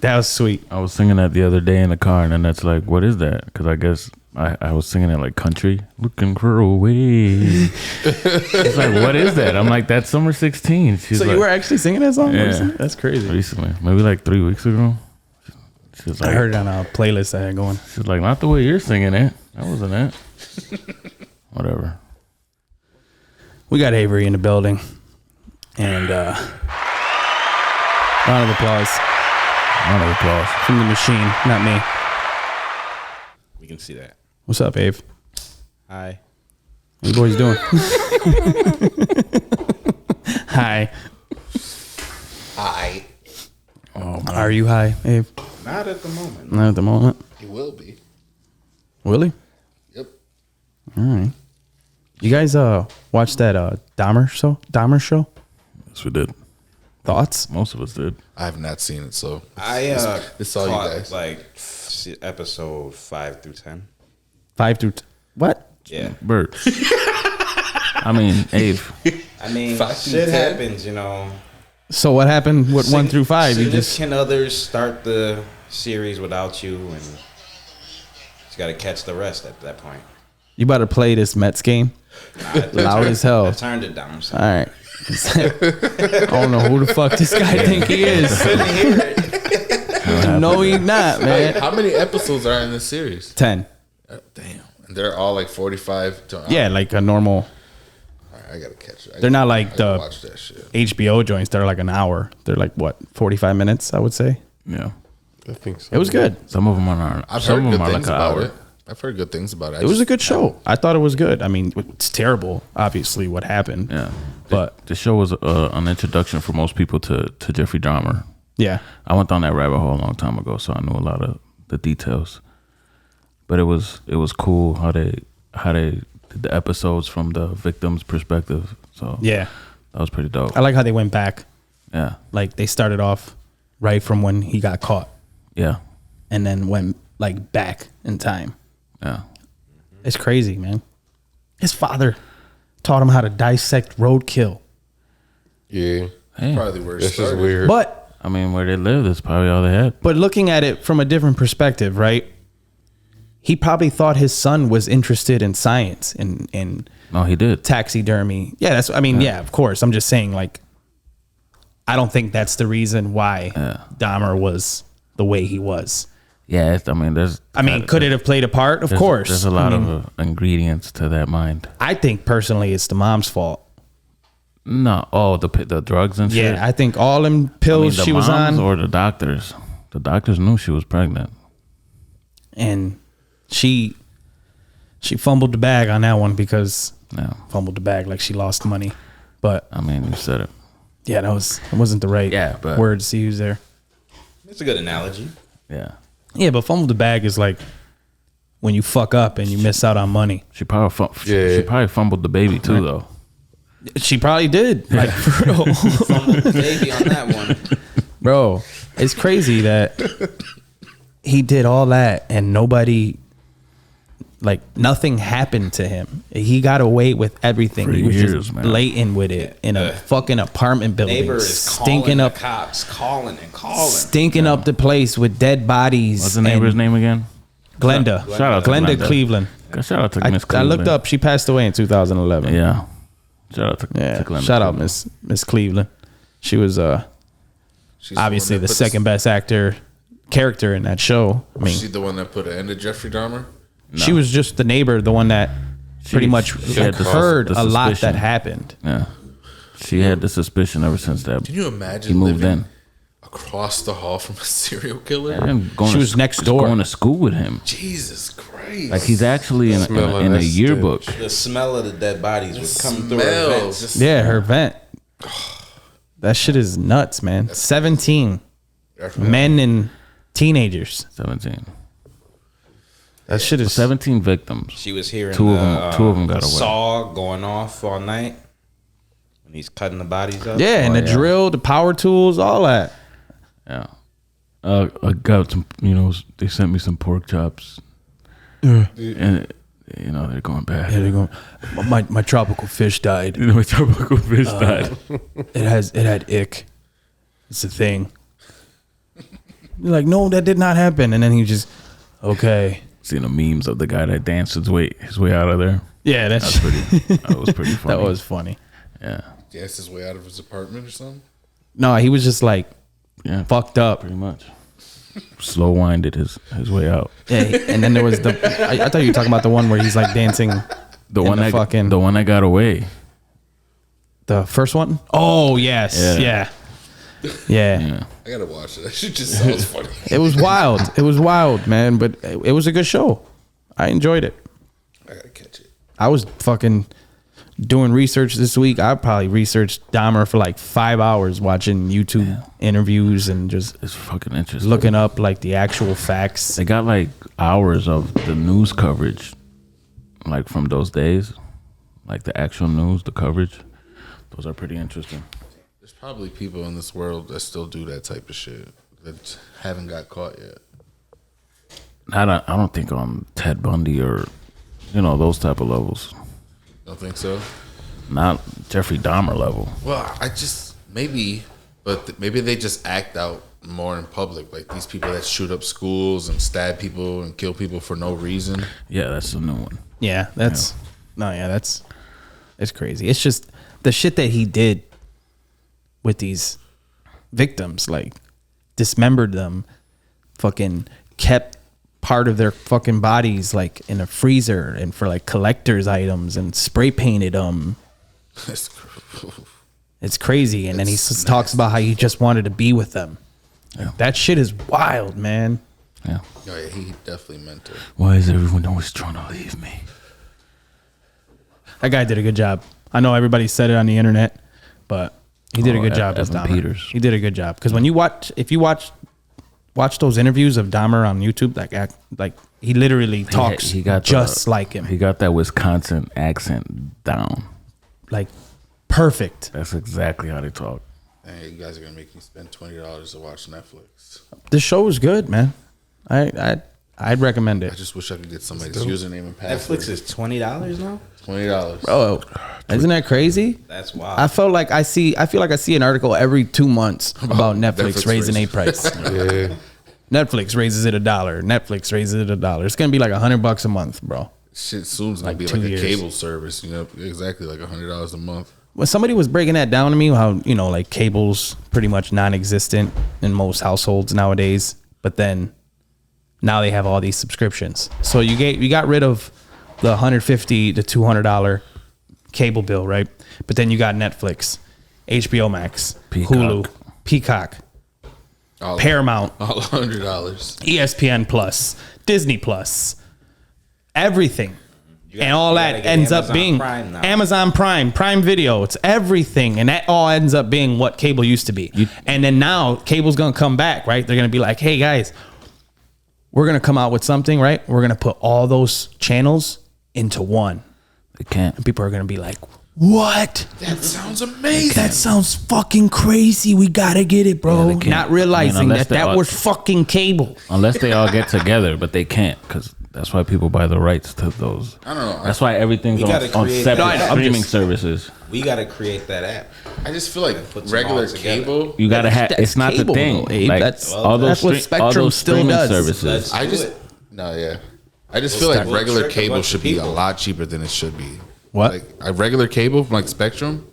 That was sweet. I was singing that the other day in the car, and then that's like, what is that? Because I guess I was singing it like country, looking for a way. It's like, what is that? I'm like, that's Summer 16. She's So like, you were actually singing that song? Yeah. Recently? That's crazy. Recently, maybe like 3 weeks ago. She's like, I heard it on a playlist I had going. She's like, not the way you're singing it. That wasn't it. Whatever. We got Avery in the building. And round of applause. Round of applause. From the machine, not me. We can see that. What's up, Ave? Hi. What you boys doing? Hi. Hi. Are you high, Ave? Not at the moment. Not at the moment. He will be. Will he? Yep. All right. You guys watch that Dahmer show? Yes, we did. Thoughts? Most of us did. I have not seen it, so It's all you caught, guys. like episode 5 through 10. 5 through what? Yeah. Burt. I mean, Ave. I mean, 5 through shit 10? happens, you know. So what happened with 1 through 5? You just Can others start the series without you, and you got to catch the rest at that point. you better play this Mets game. Loud as hell. I turned it down. So. All right. I don't know who the fuck this guy think he is. No, he's not, man. How many episodes are in this series? 10. Damn. And they're all like 45 to Yeah, like a normal. All right, I gotta catch it. They're not like I gotta the watch that shit. HBO joints. They're like an hour. They're like what, 45 minutes? I would say. Yeah. I think so. It was good. Some of them are. I've Some heard of good them are like things an about hour. it. I've heard good things about it. It was a good show. I thought it was good. I mean, it's terrible, obviously, what happened. Yeah. But The show was an introduction for most people to Jeffrey Dahmer. yeah, I went down that rabbit hole a long time ago, so I knew a lot of the details. But it was cool how they did the episodes from the victim's perspective. So yeah. that was pretty dope. I like how they went back. Yeah, Like they started off right from when he got caught, yeah, and then went like back in time. yeah. It's crazy, man. His father taught him how to dissect roadkill. Yeah. Hey, Probably where it That's just started. weird. But I mean, where they lived is probably all they had. looking at it from a different perspective, right? He probably thought his son was interested in science and No, he did. taxidermy. Yeah, that's. I mean, yeah, of course. I'm just saying, like, I don't think that's the reason why Dahmer was the way he was. Yeah, I mean, there's. I mean, could it have played a part? Of course. There's a lot of ingredients to that mind. I think personally, it's the mom's fault. No, the drugs and shit. Yeah, I think all them I mean, pills the she was moms on, or the doctors. The doctors knew she was pregnant. and she fumbled the bag on that one because Yeah, fumbled the bag like she lost money. But I mean, you said it. yeah, it wasn't the right but- words to use there. It's a good analogy. Yeah, Yeah, but fumble the bag is like when you fuck up and you miss out on money. she probably she probably fumbled the baby too, though. She probably did. Like, bro, Baby on that one. bro, it's crazy that he did all that and nobody, like, nothing happened to him. He got away with everything. For He was years, just man. blatant with it in a fucking apartment building, Neighbor is stinking calling up, the cops, calling and calling. stinking up the place with dead bodies. What's the neighbor's and name again? Glenda. Shout out to Glenda Glenda. Cleveland. Shout out to I Miss Cleveland. looked up. She passed away in 2011. Yeah. Shout out to Yeah. to Glenda Shout out Cleveland. Miss Cleveland. She was She's obviously one the that put second best character in that show. I mean, She's the one that put an end to Jeffrey Dahmer. she was just the neighbor, the one that pretty much she had the- heard the a lot that suspicion. happened. Yeah. She had the suspicion ever since that. Can you imagine He moved living in. across the hall from a serial killer? And going She to was next door. Going to school with him. Jesus Christ! Like he's actually in Smelling a that yearbook. The smell of the dead bodies would come through her smell. vents. Just- Yeah, her vent. That shit is nuts, man. 17 men and teenagers. 17. That shit is 17 victims. She was hearing Two of the, them got the away. saw going off all night when he's cutting the bodies up. Yeah, and the drill, the power tools, all that. Yeah. I got some, they sent me some pork chops. Yeah. And, they're going bad. Yeah, they're going. My tropical fish died. My tropical fish died. It had ick. It's a thing. like, no, that did not happen. And then he just, okay. Seen the memes of the guy that danced his way out of there. Yeah, That was pretty funny. that was funny. Yeah. Danced his way out of his apartment or something. No, he was just like Yeah. fucked up. Pretty much. Slow winded his way out. Yeah, and then there was I thought you were talking about the one where he's like dancing. The one that got away. The first one? Oh, yes. Yeah. Yeah. I gotta watch it. That shit just sounds funny. It was wild. It was wild, man. But it was a good show. I enjoyed it. I gotta catch it. I was fucking doing research this week. I probably researched Dahmer for like 5 hours watching YouTube interviews and just It's fucking interesting. looking up like the actual facts. They got like hours of the news coverage, like from those days, like the actual news, the coverage. Those are pretty interesting. There's probably people in this world that still do that type of shit that haven't got caught yet. I don't think on Ted Bundy or, those type of levels. Don't think so? Not Jeffrey Dahmer level. Well, maybe they just act out more in public. Like these people that shoot up schools and stab people and kill people for no reason. Yeah, that's the new one. Yeah, it's crazy. It's just the shit that he did with these victims, like dismembered them, fucking kept part of their fucking bodies like in a freezer and for like collector's items and spray painted them. It's crazy. And then he talks about how he just wanted to be with them. Yeah. That shit is wild, man. Yeah. Oh yeah, he definitely meant it. Why is everyone always trying to leave me? That guy did a good job. I know everybody said it on the internet, but he did a good job as Evan Dahmer. Peters. He did a good job because when if you watch those interviews of Dahmer on YouTube, like he literally talks He got just like him, He got that Wisconsin accent down. like perfect. That's exactly how they talk. Hey, you guys are gonna make me spend $20 to watch Netflix. The show is good, man. I'd recommend I it. just wish I could get somebody's username and password. Netflix is $20 now. $20. Oh, isn't that crazy? That's wild. I feel like I see an article every 2 months about Netflix Netflix raising a raising- price. Yeah. Netflix raises it $1. Netflix raises it $1. It's gonna be like $100 a month, bro. Shit soon's gonna Like be 2 like a years. cable service. Exactly like $100 a month. When somebody was breaking that down to me, how like cable's pretty much non-existent in most households nowadays, but then now they have all these subscriptions. So you got rid of the $150 to $200 cable bill, right? But then you got Netflix, HBO Max, Peacock. Hulu, Peacock, All Paramount, all $100. ESPN Plus, Disney Plus, everything. And all you that gotta get ends up Amazon being Prime now. Amazon Prime Video. It's everything. And that all ends up being what cable used to be. And then now cable's going to come back, right? They're going to be like, hey, guys, we're going to come out with something, right? We're going to put all those channels into one. They can't. And people are going to be like, what? That sounds amazing. That sounds fucking crazy. We got to get it, bro. Yeah, they can't. Not realizing unless that they was fucking cable. Unless they all get together, but they can't because that's why people buy the rights to those. I don't know. That's why everything's We gotta on create- separate No, I know, I'm streaming just- services. We got to create that app. I just feel like put some regular all together. cable. You gotta have. That's It's not cable, the thing. though, Abe. Like That's all those what all Spectrum those still streaming does. services. I just I just feel like we'll regular trick a cable bunch should of be a people. lot cheaper than it should be. What? Like a regular cable from like Spectrum,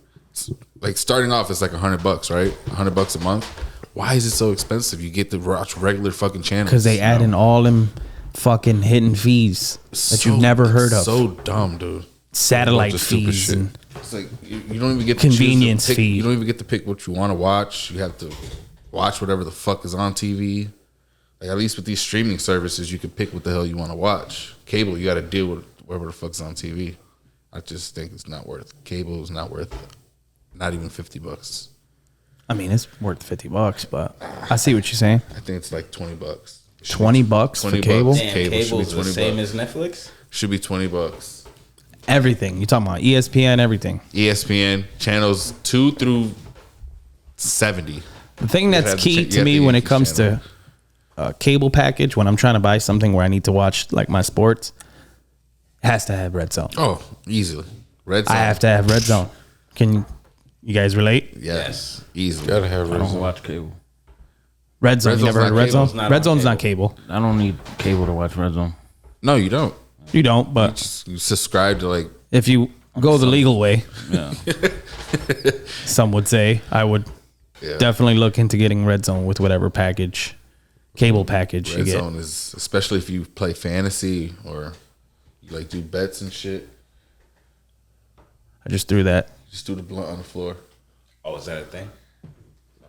like starting off it's like $100, right? $100 a month. Why is it so expensive? You get to watch regular fucking channels Because they add in all them fucking hidden fees that you've never heard of. So dumb, dude. Satellite Bunch of stupid fees shit. and It's like you don't even get to Convenience choose to pick, fee. You don't even get to pick what you want to watch. You have to watch whatever the fuck is on TV. Like at least with these streaming services, you can pick what the hell you want to watch. Cable, you got to deal with whatever the fuck's on TV. I just think it's not worth. Cable is not worth it. Not even $50. I mean, it's worth $50, but I see what you're saying. I think it's like $20. $20 for cable? Damn, Cable should be cable's the $20. same as Netflix. Should be $20. Everything. You're talking about ESPN, everything. ESPN channels 2 through 70. The thing that's have to key check- you to have me to when get it comes each to a cable package, when I'm trying to buy something where I need to watch like my sports, it has to have Red Zone. Oh, easily. Red Zone. I have to have Red Zone. Can you guys relate? Yes. Easily. Gotta have I don't reason. watch cable. Red Zone. Red You never Zone's heard of not Red cable. Zone? It's not Red on Zone's not cable. I don't need cable to watch Red Zone. No, you don't. You don't, but You subscribe to like. if you go the legal way, Yeah. some would say, I would Yeah. definitely look into getting Red Zone with whatever cable package you Red get. Zone is, especially if you play fantasy or you like do bets and shit. I just threw that. Just do the blunt on the floor. Oh, is that a thing?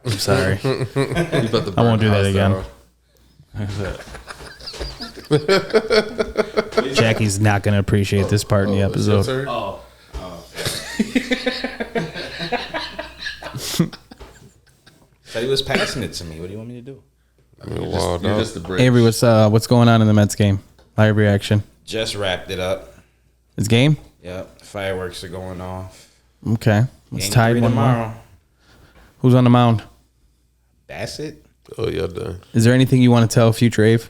I'm sorry. You about to I won't burn do that the again. house down. Jackie's not going to appreciate this part in the Oh, it's your episode. turn? Said he was passing it to me. What do you want me to do? I mean, wild You're out. just the bridge. Avery, what's going on in the Mets game? Live reaction. Just wrapped it up. It's game? Yep. Fireworks are going off. Okay. It's Game tied 3 1-1. tomorrow. Who's on the mound? Bassett. Oh, y'all done. Is there anything you want to tell future Ave?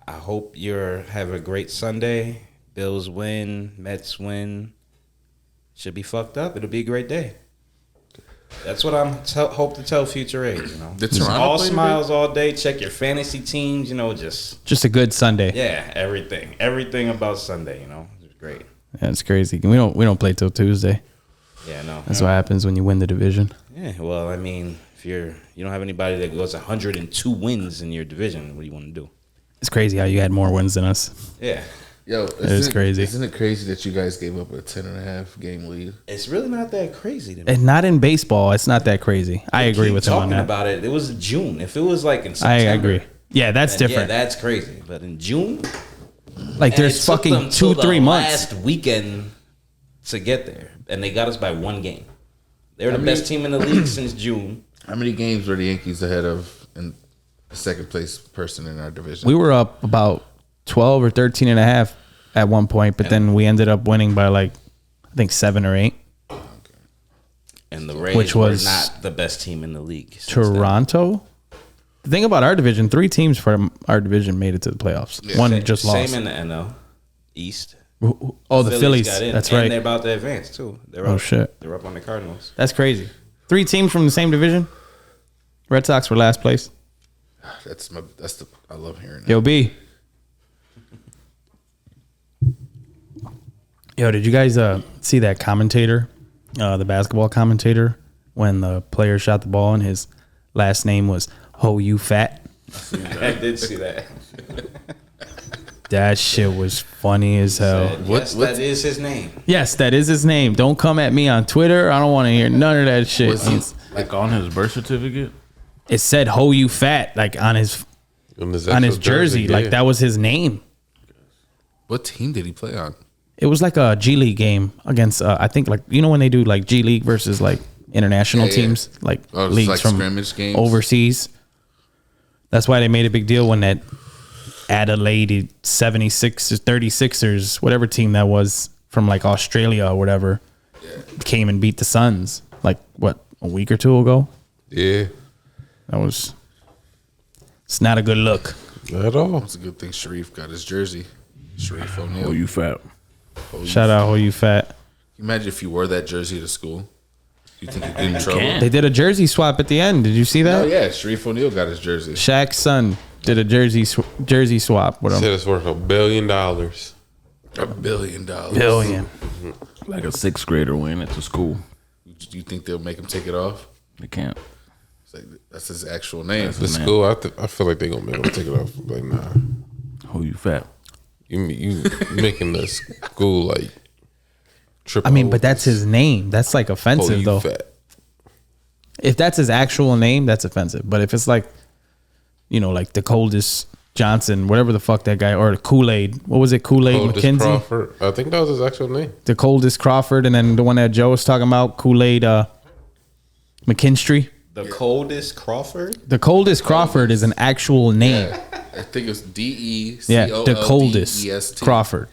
I hope you have a great Sunday. Bills win. Mets win. Should be fucked up. It'll be a great day. That's what I'm hope to tell future Ave. You know, Did Just Toronto all play today? smiles all day. Check your fantasy teams. You know, just Just a good Sunday. yeah, everything about Sunday. You know, it's great. Yeah, it's crazy. We don't play till Tuesday. Yeah, no. That's what happens when you win the division. Yeah, well, I mean, if you don't have anybody that goes 102 wins in your division, what do you want to do? It's crazy how you had more wins than us. Yeah, Yo, is crazy. Isn't it crazy that you guys gave up a 10.5 game lead? it's really not that crazy to me. And not in baseball. It's not that crazy. I agree Keep with him on talking that. about it. It was June. If it was like in I September, agree. Yeah, that's then different. Yeah, that's crazy. But in June, Like and there's it took them fucking till 2-3 the months. last weekend to get there, and they got us by one game. They were the I mean- best team in the league since June. How many games were the Yankees ahead of in the second place person in our division? We were up about 12 or 13 and a half at one point, but then we ended up winning by like I think 7 or 8. And the Rays Which was were not the best team in the league. since then. Toronto. The thing about our division, 3 teams from our division made it to the playoffs. One just lost. Same in the NL East. Oh, the Phillies. got in, That's and right. they're about to advance too. They're Oh, up, shit. They're up on the Cardinals. That's crazy. 3 teams from the same division. Red Sox were last place. I love hearing that. Yo, B. Yo, did you guys see that commentator, the basketball commentator, when the player shot the ball and his last name was Ho You Fat? I did see that. That shit was funny as hell. Yes, that is his name. Yes, that is his name. Don't come at me on Twitter. I don't want to hear none of that shit. Was he- Like on his birth certificate? It said Ho You Fat like on his On his on his actual jersey. yeah. Like that was his name. What team did he play on? It was like a G League game against I think like you know when they do like G League versus like international Yeah, yeah. teams like Oh, it's leagues like from scrimmage games? overseas. That's why they made a big deal when that Adelaide 76ers 36ers whatever team that was from like Australia or whatever came and beat the Suns like what a week or two ago. Yeah. It's not a good look. Not at all. It's a good thing Sharif got his jersey. Sharif Oh, O'Neal. you fat. Shout out Ho You Fat. Imagine if you wore that jersey to school. You think you'd get in trouble? can't. They did a jersey swap at the end. Did you see that? Oh yeah, Sharif O'Neal got his jersey. Shaq's son did a jersey swap with him. Said it's worth $1 billion. $1 billion. Billion. Like a 6th grader win at the school. Do you think they'll make him take it off? They can't. It's like, that's his actual name. The school, I feel like they're going to make him take it off. Like, nah. Oh, you fat. You making the school like triple. I mean, but that's his name. That's like Oh, offensive you though. fat. If that's his actual name, that's offensive. But if it's like, you know, like the coldest Johnson, whatever the fuck that guy, or the Kool-Aid, what was it? Kool-Aid Oldest McKenzie? Crawford. I think that was his actual name. The coldest Crawford, and then the one that Joe was talking about, Kool-Aid McKinstry. The coldest Crawford. The coldest Crawford is an actual name. I think it's Yeah, the coldest DECOLDEST. Crawford.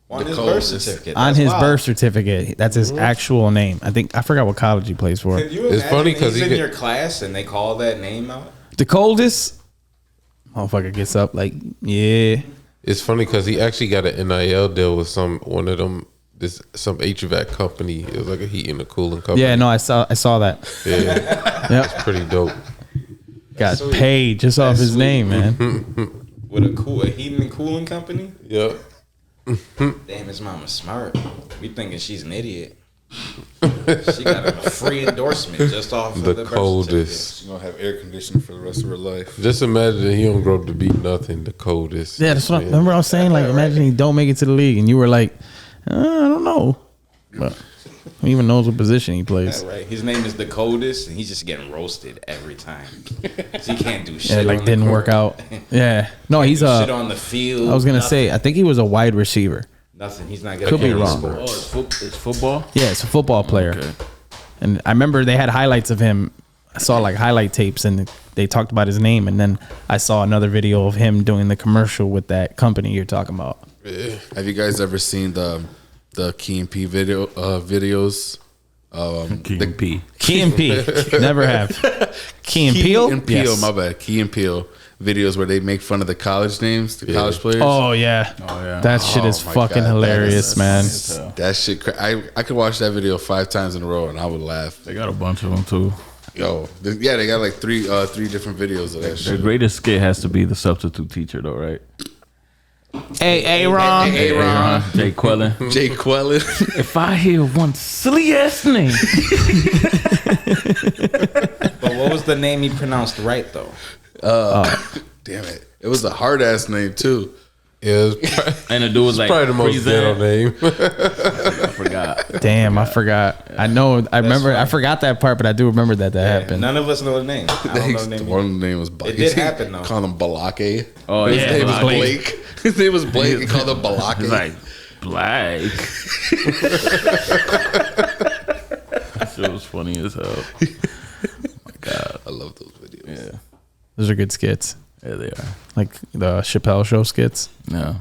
On his coldest. birth certificate. On That's his wild. birth certificate, that's his actual name. I forgot what college he plays for. Can you It's imagine funny 'cause he's he in get- your class and they call that name out? The coldest motherfucker gets up like, yeah. It's funny because he actually got an NIL deal with some HVAC company. It was like a heating and cooling company. Yeah, no, I saw that. Yeah, Yep. it's pretty dope. got sweet. paid just off That's his sweet. name, man. With a heating and cooling company. Yep. Damn, his mama's smart. We thinking she's an idiot. She got a free endorsement just off The of the birth coldest. She's gonna have air conditioning for the rest of her life. Just imagine that he don't grow up to be nothing. The coldest. Yeah, that's what. Man. Remember, I was saying, like, imagine he don't make it to the league, and you were like, I don't know, but who even knows what position he plays? certificate. Right. His name is the coldest, and he's just getting roasted every time. So he can't do shit. Yeah, like on the didn't work court. out. Yeah, no, he's Do shit a. on the field. I was gonna nothing. say, I think he was a wide receiver. Nothing. He's not good. Could at be any wrong. sport. Oh, it's football. Yeah, it's a football player. Okay. And I remember they had highlights of him. I saw like highlight tapes, and they talked about his name. And then I saw another video of him doing the commercial with that company you're talking about. Have you guys ever seen the Key and P videos? Key and P. Key and P, never have. Key and Peele. Key and Peele, Yes. my bad. Key and Peele videos where they make fun of the college names, the college players. Oh yeah. Oh, yeah. That shit is my fucking God, hilarious, man. That shit. I could watch that video 5 times in a row and I would laugh. They got a bunch of them too. Yo, yeah, they got like three different videos of that The shit. greatest skit has to be the substitute teacher, though, right? Hey, Ron. Hey, Ron. Jay Quellen. Jay Quellen. If I hear one silly ass name, But what was the name he pronounced right though? Damn it. It was a hard ass name too. Yeah, it's probably, and the dude was like, probably the most ghetto name. I forgot. Damn, I forgot. I know. I remember. I forgot that part, but I do remember that happened. None of us know the name. I don't know the name. One name was Balake. It did happen, though. Called him Balake. Oh His yeah, name was Blake. Blake. His name was Blake. He called him Balake. He's like Black. That shit was funny as hell. I love those videos. Yeah, Those are good skits, yeah, they are. like the Chappelle Show skits. Yeah,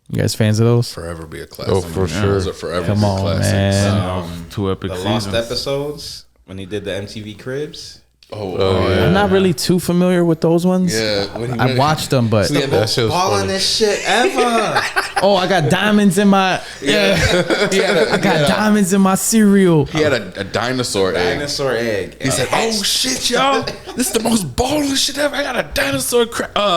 You guys fans of those? Forever be a classic. Oh, for sure. Those are forever Come be on, classics. man. 2 epic The seasons. lost episodes when he did the MTV Cribs. Oh, yeah. I'm not really too familiar with those ones. Yeah, when he I went- watched them, but Yeah, That shit was funny. Ballingest shit ever. oh, I got diamonds in my. Yeah, He had a, I got diamonds in my cereal. he had a dinosaur egg. Dinosaur egg. He said, "Oh shit, y'all! This is the most balling shit ever. I got a dinosaur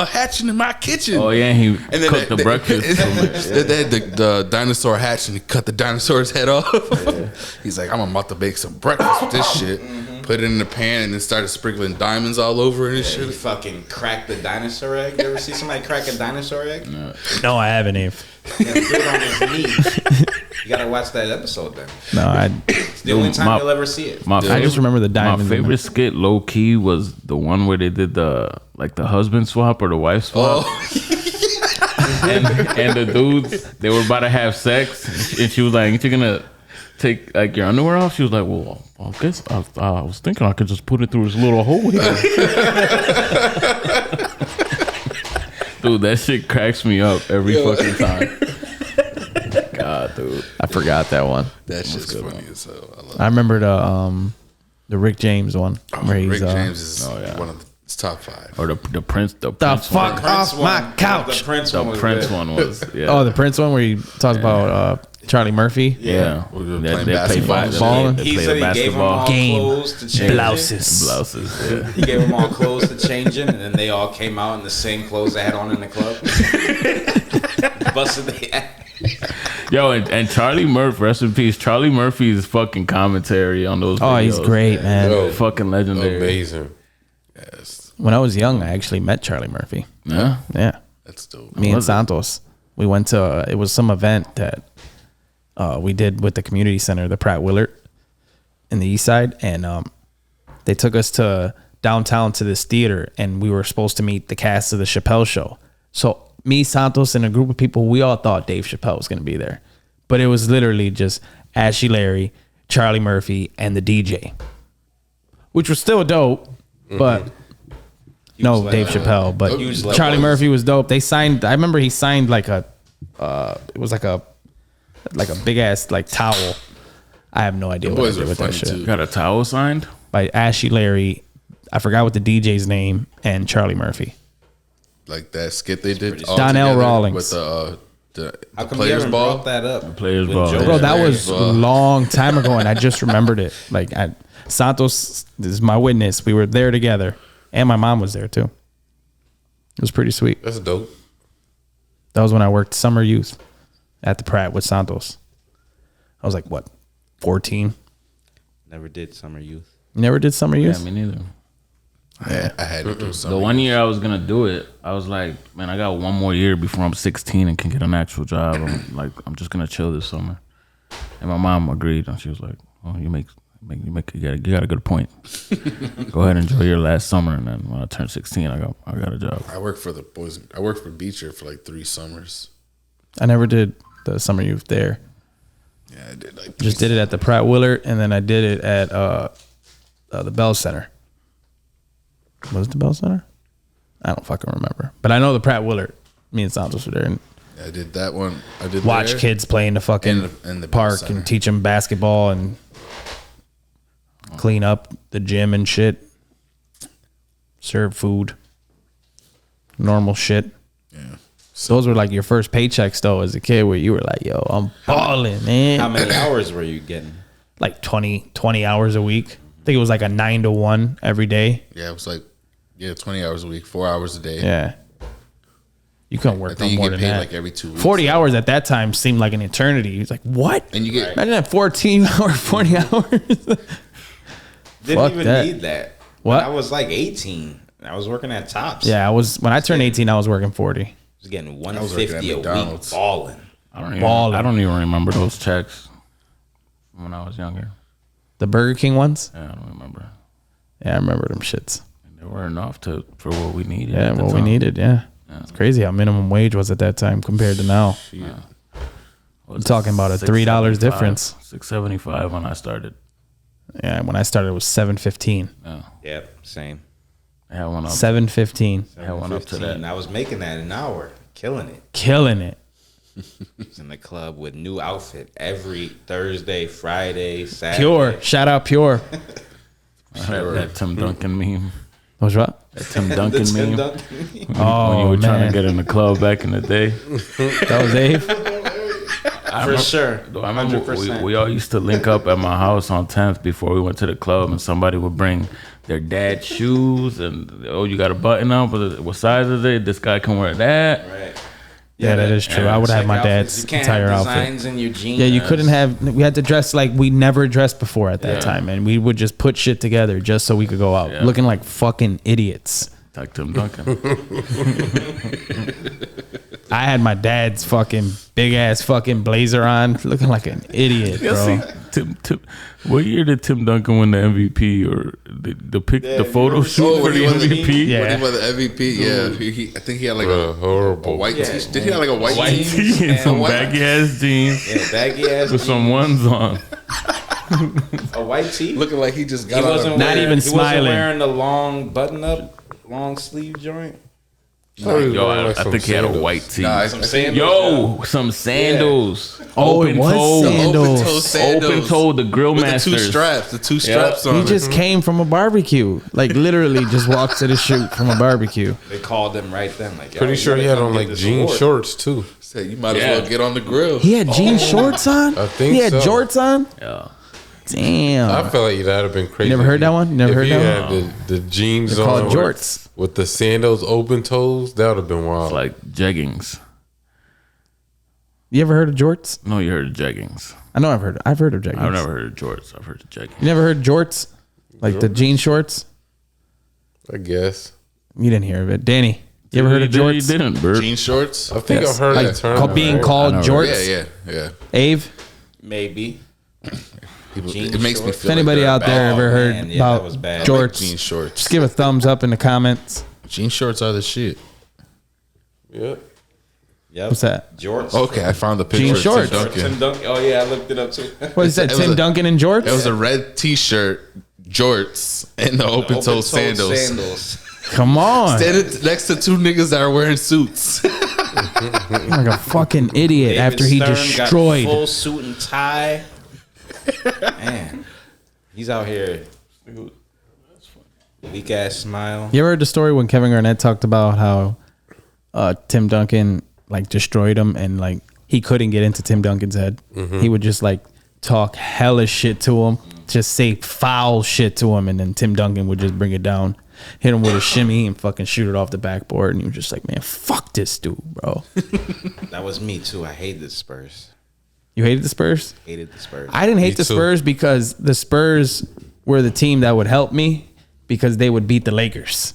hatching in my kitchen." Oh yeah, and he And then cooked the breakfast. They had the dinosaur hatch, and he cut the dinosaur's head off. He's like, "I'm about to make some breakfast with this shit." Put it in the pan, and then started sprinkling diamonds all over it and He shit. fucking cracked the dinosaur egg. You ever see somebody crack a dinosaur egg? No, I haven't, Eve. Yeah, do it on his knee. You gotta watch that episode then. No, I. It's the only time My- you'll ever see it. My I just remember the diamonds. My in favorite skit, low key, was the one where they did the husband swap or the wife swap. and the dudes, they were about to have sex, and she was like, "You're gonna take like your underwear off?" She was like, "Well, I guess I was thinking I could just put it through his little hole here." Dude, that shit cracks me up every fucking time. God, dude. I forgot that one. That shit's funny as hell. I love I remember the Rick James one where he's Rick James is one of his top 5. Or the Prince, the Prince one. fuck off my couch. The Prince The one was Prince good. one was, yeah. Oh, the Prince one where he talks about Charlie Murphy. Yeah, We were They playing play basketball. Balling. They He play said the he gave them basketball all Game. clothes to change Blouses. blouses. Yeah. He gave them all clothes to change in, and then they all came out in the same clothes they had on in the club. Busted the ass. Yo, and Charlie Murphy, rest in peace. Charlie Murphy's fucking commentary on those. Oh, he's videos. great, man. Yo, Fucking legendary. amazing. Yes, When I was young, I actually met Charlie Murphy. Yeah. Yeah, that's dope. me and was it? Santos. We went to it was some event that we did with the community center, the Pratt Willard, in the East Side, and they took us to downtown to this theater, and we were supposed to meet the cast of the Chappelle Show. So me, Santos, and a group of people, we all thought Dave Chappelle was going to be there, but it was literally just Ashley Larry, Charlie Murphy, and the DJ, which was still dope, but. No, was Dave like- Chappelle, but He was like- Charlie Murphy was dope. They signed. I remember he signed like a, it was like a big ass like towel. I have no idea what boys I did are with that funny, shit. too. Got a towel signed. By Ashley Larry, I forgot what the DJ's name, and Charlie Murphy. Like that skit they did. all Donnell together Rawlings. with the How come you players haven't ball. brought that up? Players With ball. Joe? Bro, that Larry, was a bro. long time ago, and I just remembered it. Like Santos is my witness. We were there together, And my mom was there too. It was pretty sweet. That's dope. That was when I worked summer youth at the Pratt with Santos. I was like, what, 14? Never did summer youth. You never did summer youth? Yeah, me neither. I had to do something. The 1 year I was gonna do it, I was like, man, I got 1 more year before I'm 16 and can get an actual job. I'm just gonna chill this summer. And my mom agreed, and she was like, "Oh, you got a good point. Go ahead and enjoy your last summer, and then when I turn 16, I got a job." I worked for the boys. I worked for Beecher for like 3 summers. I never did the summer youth there. Yeah, I did. Like Just did it at the Pratt Willard, and then I did it at the Bell Center. Was it the Bell Center? I don't fucking remember. But I know the Pratt Willard. Me and Santos were there and I did that one. I did watch there. kids play in the fucking in the Bell park Center. and teach them basketball and clean up the gym and shit. Serve food. Normal shit. Yeah. Those were like your first paychecks though as a kid where you were like, yo, I'm balling, man. How many hours were you getting? Like 20 hours a week. I think it was like a 9 to 1 every day. Yeah, it was like 20 hours a week, 4 hours a day. Yeah. You couldn't I work no think you more get than paid that. like every 2 weeks. 40 hours at that time seemed like an eternity. It's like, what? And you get Imagine that 14 hour, 40 hours. Didn't Fuck even that. need that. What? When I was like 18. I was working at Tops. Yeah, when I turned 18, I was working 40. I was getting was working at 150 a week McDonald's. balling. I don't Ballin'. even remember those checks from when I was younger. The Burger King ones? Yeah, I don't remember. Yeah, I remember them shits. They were enough for what we needed. Yeah, at the what we time. needed, yeah. It's crazy how minimum wage was at that time compared to now. What was talking about a $3 $6.75? difference. $6.75 when I started. Yeah, when I started, it was $7.15. Yeah, Yep, same. I had one up. $7.15. I had one up to 15. that. I was making that an hour, killing it. Killing it. Was in the club with new outfit every Thursday, Friday, Saturday. Pure. Shout out Pure. That Tim Duncan meme. What's what? That Tim The Duncan Tim meme. Duncan. When you Oh, were trying man. to get in the club back in the day. That was Abe? For sure. I remember 100%. we all used to link up at my house on 10th before we went to the club, and somebody would bring their dad's shoes, and you got a button up. What size is it? This guy can wear that. Right. Yeah, that is true. I would have my dad's You can't entire have outfit. designs in your jeans. Yeah, you couldn't have. We had to dress like we never dressed before at that Yeah. time, and we would just put shit together just so we could go out, Yeah. looking like fucking idiots. Like Tim Duncan. I had my dad's fucking big ass fucking blazer on, looking like an idiot, bro. Tim, what year did Tim Duncan win the MVP or the photo shoot for when the he won the- MVP? Yeah. When he won the MVP, yeah, I think he had like Horrible. a white Yeah. t-shirt. Did he have like a white White tee? And some white- baggy ass jeans Yeah, baggy ass with some jeans, ones on. a white tee. Looking like he just He got out wasn't of Not wearing, even he wasn't smiling. wearing the long button up, long sleeve joint. Yo, I think he had a white tee. Nah, Some sandals. Yo, some sandals. Oh, it was sandals. Open-toe sandals. Open toe, the grill with masters. the two straps on He it. just came from a barbecue, like literally just walked to the shoot from a barbecue. They called him right then. Like, yo, Pretty you sure he gotta had come on get like this jean award. shorts too. Said you might as Yeah. well get on the grill. He had jean shorts on. I think he had so. jorts on. Yeah. Damn. I felt like that'd have been crazy. never heard that one? You never if heard he that had the jeans They're called on jorts. with the sandals, open toes, that would have been wild. It's like jeggings. You ever heard of jorts? No, you heard of jeggings. I know I've heard of jeggings. I've never heard of jorts. I've heard of jeggings. You never heard jorts? Like the jean shorts? I guess. You didn't hear of it. Danny, you ever heard of You jorts? didn't, Burt. Jean shorts. I think Yes. I've heard Like, that term. called being called I know, jorts? Yeah. Ave, Maybe. Jean It makes me shorts. feel if anybody like out there Oh, ever heard man, yeah, that about was bad. like jorts, jean shorts. just give a thumbs up in the comments. Jean shorts are the shit. Yep. Yep. What's that? Jorts. Okay, I found the picture Jean of shorts. Tim Duncan. Tim Duncan. Oh yeah, I looked it up too. What is that? It was Tim a- Duncan and jorts? It was a red t-shirt, jorts, and the open-toe sandals. Come on. Standing next to two niggas that are wearing suits. Like a fucking idiot David after he Stern destroyed. got full suit and tie. Man, he's out here. Weak ass smile. You ever heard the story when Kevin Garnett talked about how Tim Duncan like destroyed him and like he couldn't get into Tim Duncan's head? He would just like talk hella shit to him, just say foul shit to him, and then Tim Duncan would just bring it down. hit him with a shimmy and fucking shoot it off the backboard. And he was just like, man, fuck this dude, bro. That was me too. I hated the Spurs. You hated the Spurs? Hated the Spurs. I didn't hate Me the too. Spurs because the Spurs were the team that would help me because they would beat the Lakers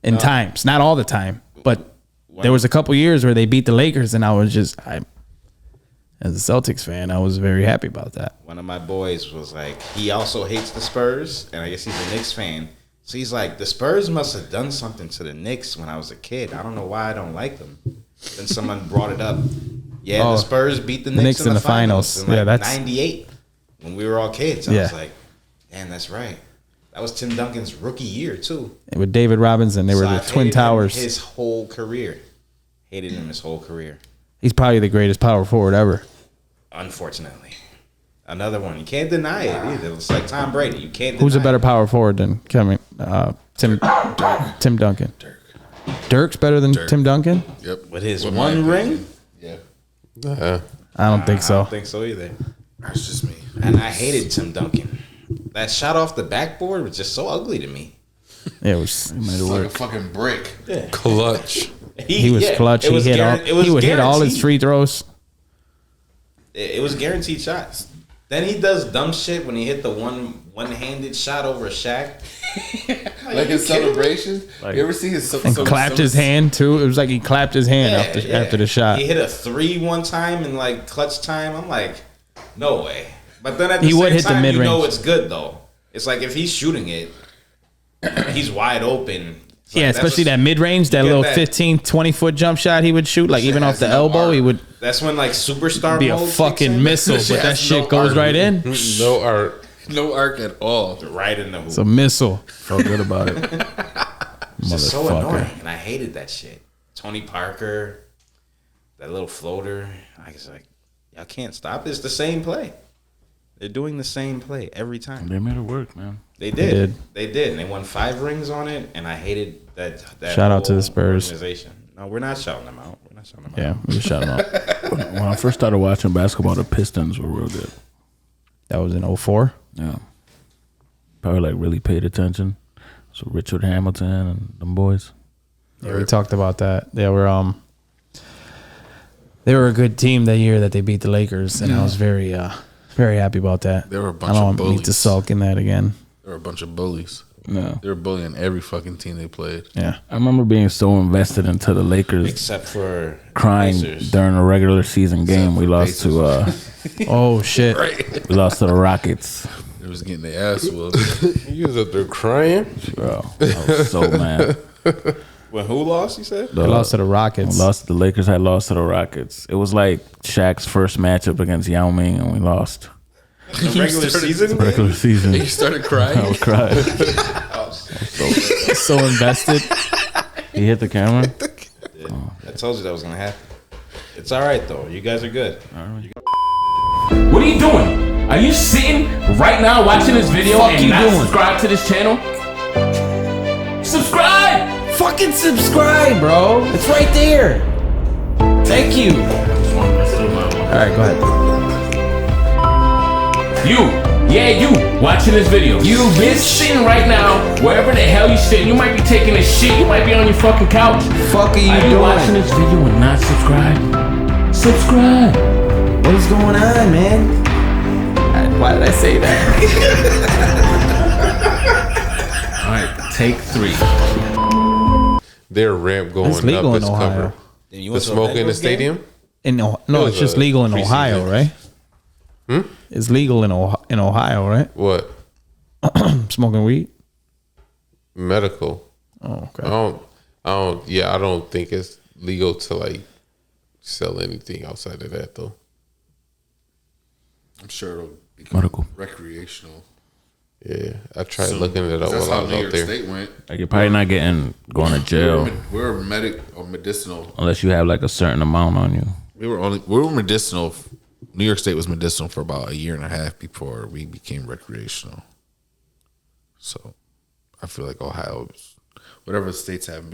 in times. Not all the time, but there was a couple years where they beat the Lakers, and I was just, as a Celtics fan, I was very happy about that. One of my boys was like, he also hates the Spurs, and I guess he's a Knicks fan. So he's like, the Spurs must have done something to the Knicks when I was a kid. I don't know why I don't like them. Then someone brought it up. Yeah, the Spurs beat the Knicks in the finals. In like 98 when we were all kids. I was like, damn, that's right. That was Tim Duncan's rookie year, too. And with David Robinson, they were the Twin Towers. His whole career. Hated him his whole career. He's probably the greatest power forward ever. Unfortunately. Another one. You can't deny it either. It's like Tom Brady. You can't deny Who's a better it. power forward than Tim Duncan? Dirk's better than Tim Duncan? Yep. With his With my one ring? opinion. Yeah. I don't think I so. don't think so either. That's just me. And I hated Tim Duncan. That shot off the backboard was just so ugly to me. It was. It's like a fucking brick. Clutch. He was clutch. He would hit all his free throws. It was guaranteed shots. Then he does dumb shit when he hit the one-handed shot over Shaq. Like his celebration. You ever see his And clapped his hand too. It was like he clapped his hand after the shot. He hit a 3 one time in like clutch time. I'm like, no way. But then at the He would same hit the time, you know mid-range. it's good though. It's like if he's shooting it, he's wide open. It's Yeah, like, especially that's that mid-range, that get little that- 15, 20-foot jump shot he would shoot, like even off has the no elbow, arc. he would That's when like superstar be a mode kicks fucking in. missile, Shit but that has shit no goes arc. right in. No art. No arc at all. Right in the hoop. It's a missile. Felt good about it. It's just so Motherfucker. annoying, and I hated that shit. Tony Parker, that little floater. I was like, y'all can't stop. It's the same play. They're doing the same play every time. They made it work, man. They did. They did. And they won 5 rings on it, and I hated that Shout out to the whole Spurs. organization. No, we're not shouting them out. We're not shouting them out. Yeah, we just shut him up. When I first started watching basketball, the Pistons were real good. That was in 04. Yeah. Probably like really paid attention. So Richard Hamilton and them boys. Yeah, we talked about that. They were a good team that year that they beat the Lakers, and I was very happy about that. They were a bunch I don't of want me to bullies. sulk in that again. They were a bunch of bullies. Yeah. They were bullying every fucking team they played. Yeah. I remember being so invested into the Lakers, Except for crying Pacers. during a regular season game. We for lost to Oh shit. we lost to the Rockets. They was getting their ass whooped. You was up there crying. Bro, I was so mad. When who lost, you said? They lost to the Rockets. The Lakers had lost to the Rockets. It was like Shaq's first matchup against Yao Ming, and we lost. The regular season? Regular season. You started crying. I was crying. So invested. He hit the camera. I told you that was going to happen. It's all right, though. You guys are good. What are you doing? Are you sitting right now watching this video and not subscribe to this channel? Subscribe! Fucking subscribe, bro. It's right there. Thank you. All right, go ahead. You watching this video. You bitch sitting right now, wherever the hell you sitting. You might be taking a shit. You might be on your fucking couch. Fuck are you Are you watching doing? this video and not subscribe? Subscribe. What is going on, man? Why did I say that? All right, take 3. Their ramp going It's legal up in is Ohio. covered. You The went to a smoke in the Bengals game? stadium? No, It was it's just a legal in preseason. Ohio, right? It's legal in Ohio, right? What? Smoking weed. Medical. Oh, okay. I don't think it's legal to like sell anything outside of that though. I'm sure it'll become Medical. recreational. Yeah. I tried soon. looking it up That's while I how was New out York there. State went. Like you're probably not going to jail We're medicinal. unless you have like a certain amount on you. We were medicinal. New York State was medicinal for about 1.5 years before we became recreational. So I feel like Ohio, whatever states have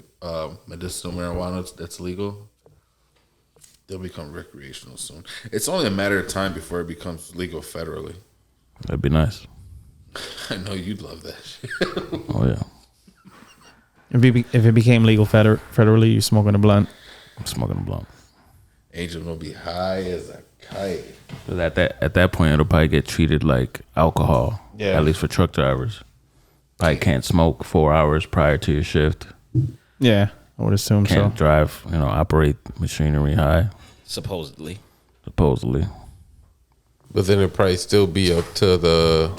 medicinal marijuana that's legal, they'll become recreational soon. It's only a matter of time before it becomes legal federally. That'd be nice. I know you'd love that shit. Oh yeah. If it became legal federally, you smoking a blunt. I'm smoking a blunt. Angel gonna be high as a kite. But at that point, it'll probably get treated like alcohol. Yeah. At least for truck drivers. Probably can't smoke 4 hours prior to your shift. Yeah, I would assume Can't so. drive, operate machinery high, Supposedly. supposedly. But then it probably still be up to the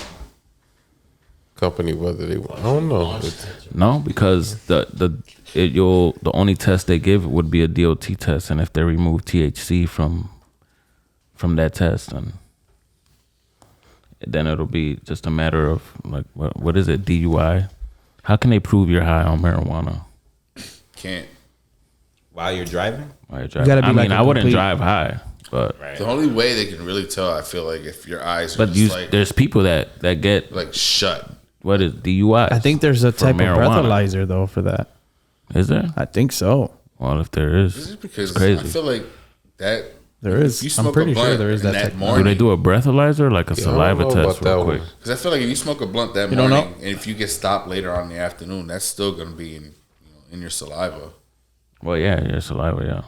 company whether they want. I don't know. No, because the only test they give would be a DOT test, and if they remove THC from that test, then it'll be just a matter of like what is it, DUI? How can they prove you're high on marijuana? Can't. While you're driving? While you're gotta driving? be like I a wouldn't complete- drive high, but The only way they can really tell, I feel like, if your eyes are but just like there's people that get shut. what is DUI? I think there's a type of breathalyzer though for that. Is there? I think so. Well, if there is, This is because it's crazy. I feel like that There is. If you I'm smoke pretty a sure blunt there is in that that technology. do morning, they do a breathalyzer like a I don't saliva know test about that real quick? one. because I feel like if you smoke a blunt that You don't morning, know? and if you get stopped later on in the afternoon, that's still gonna be in your saliva. Well, yeah, your saliva, yeah.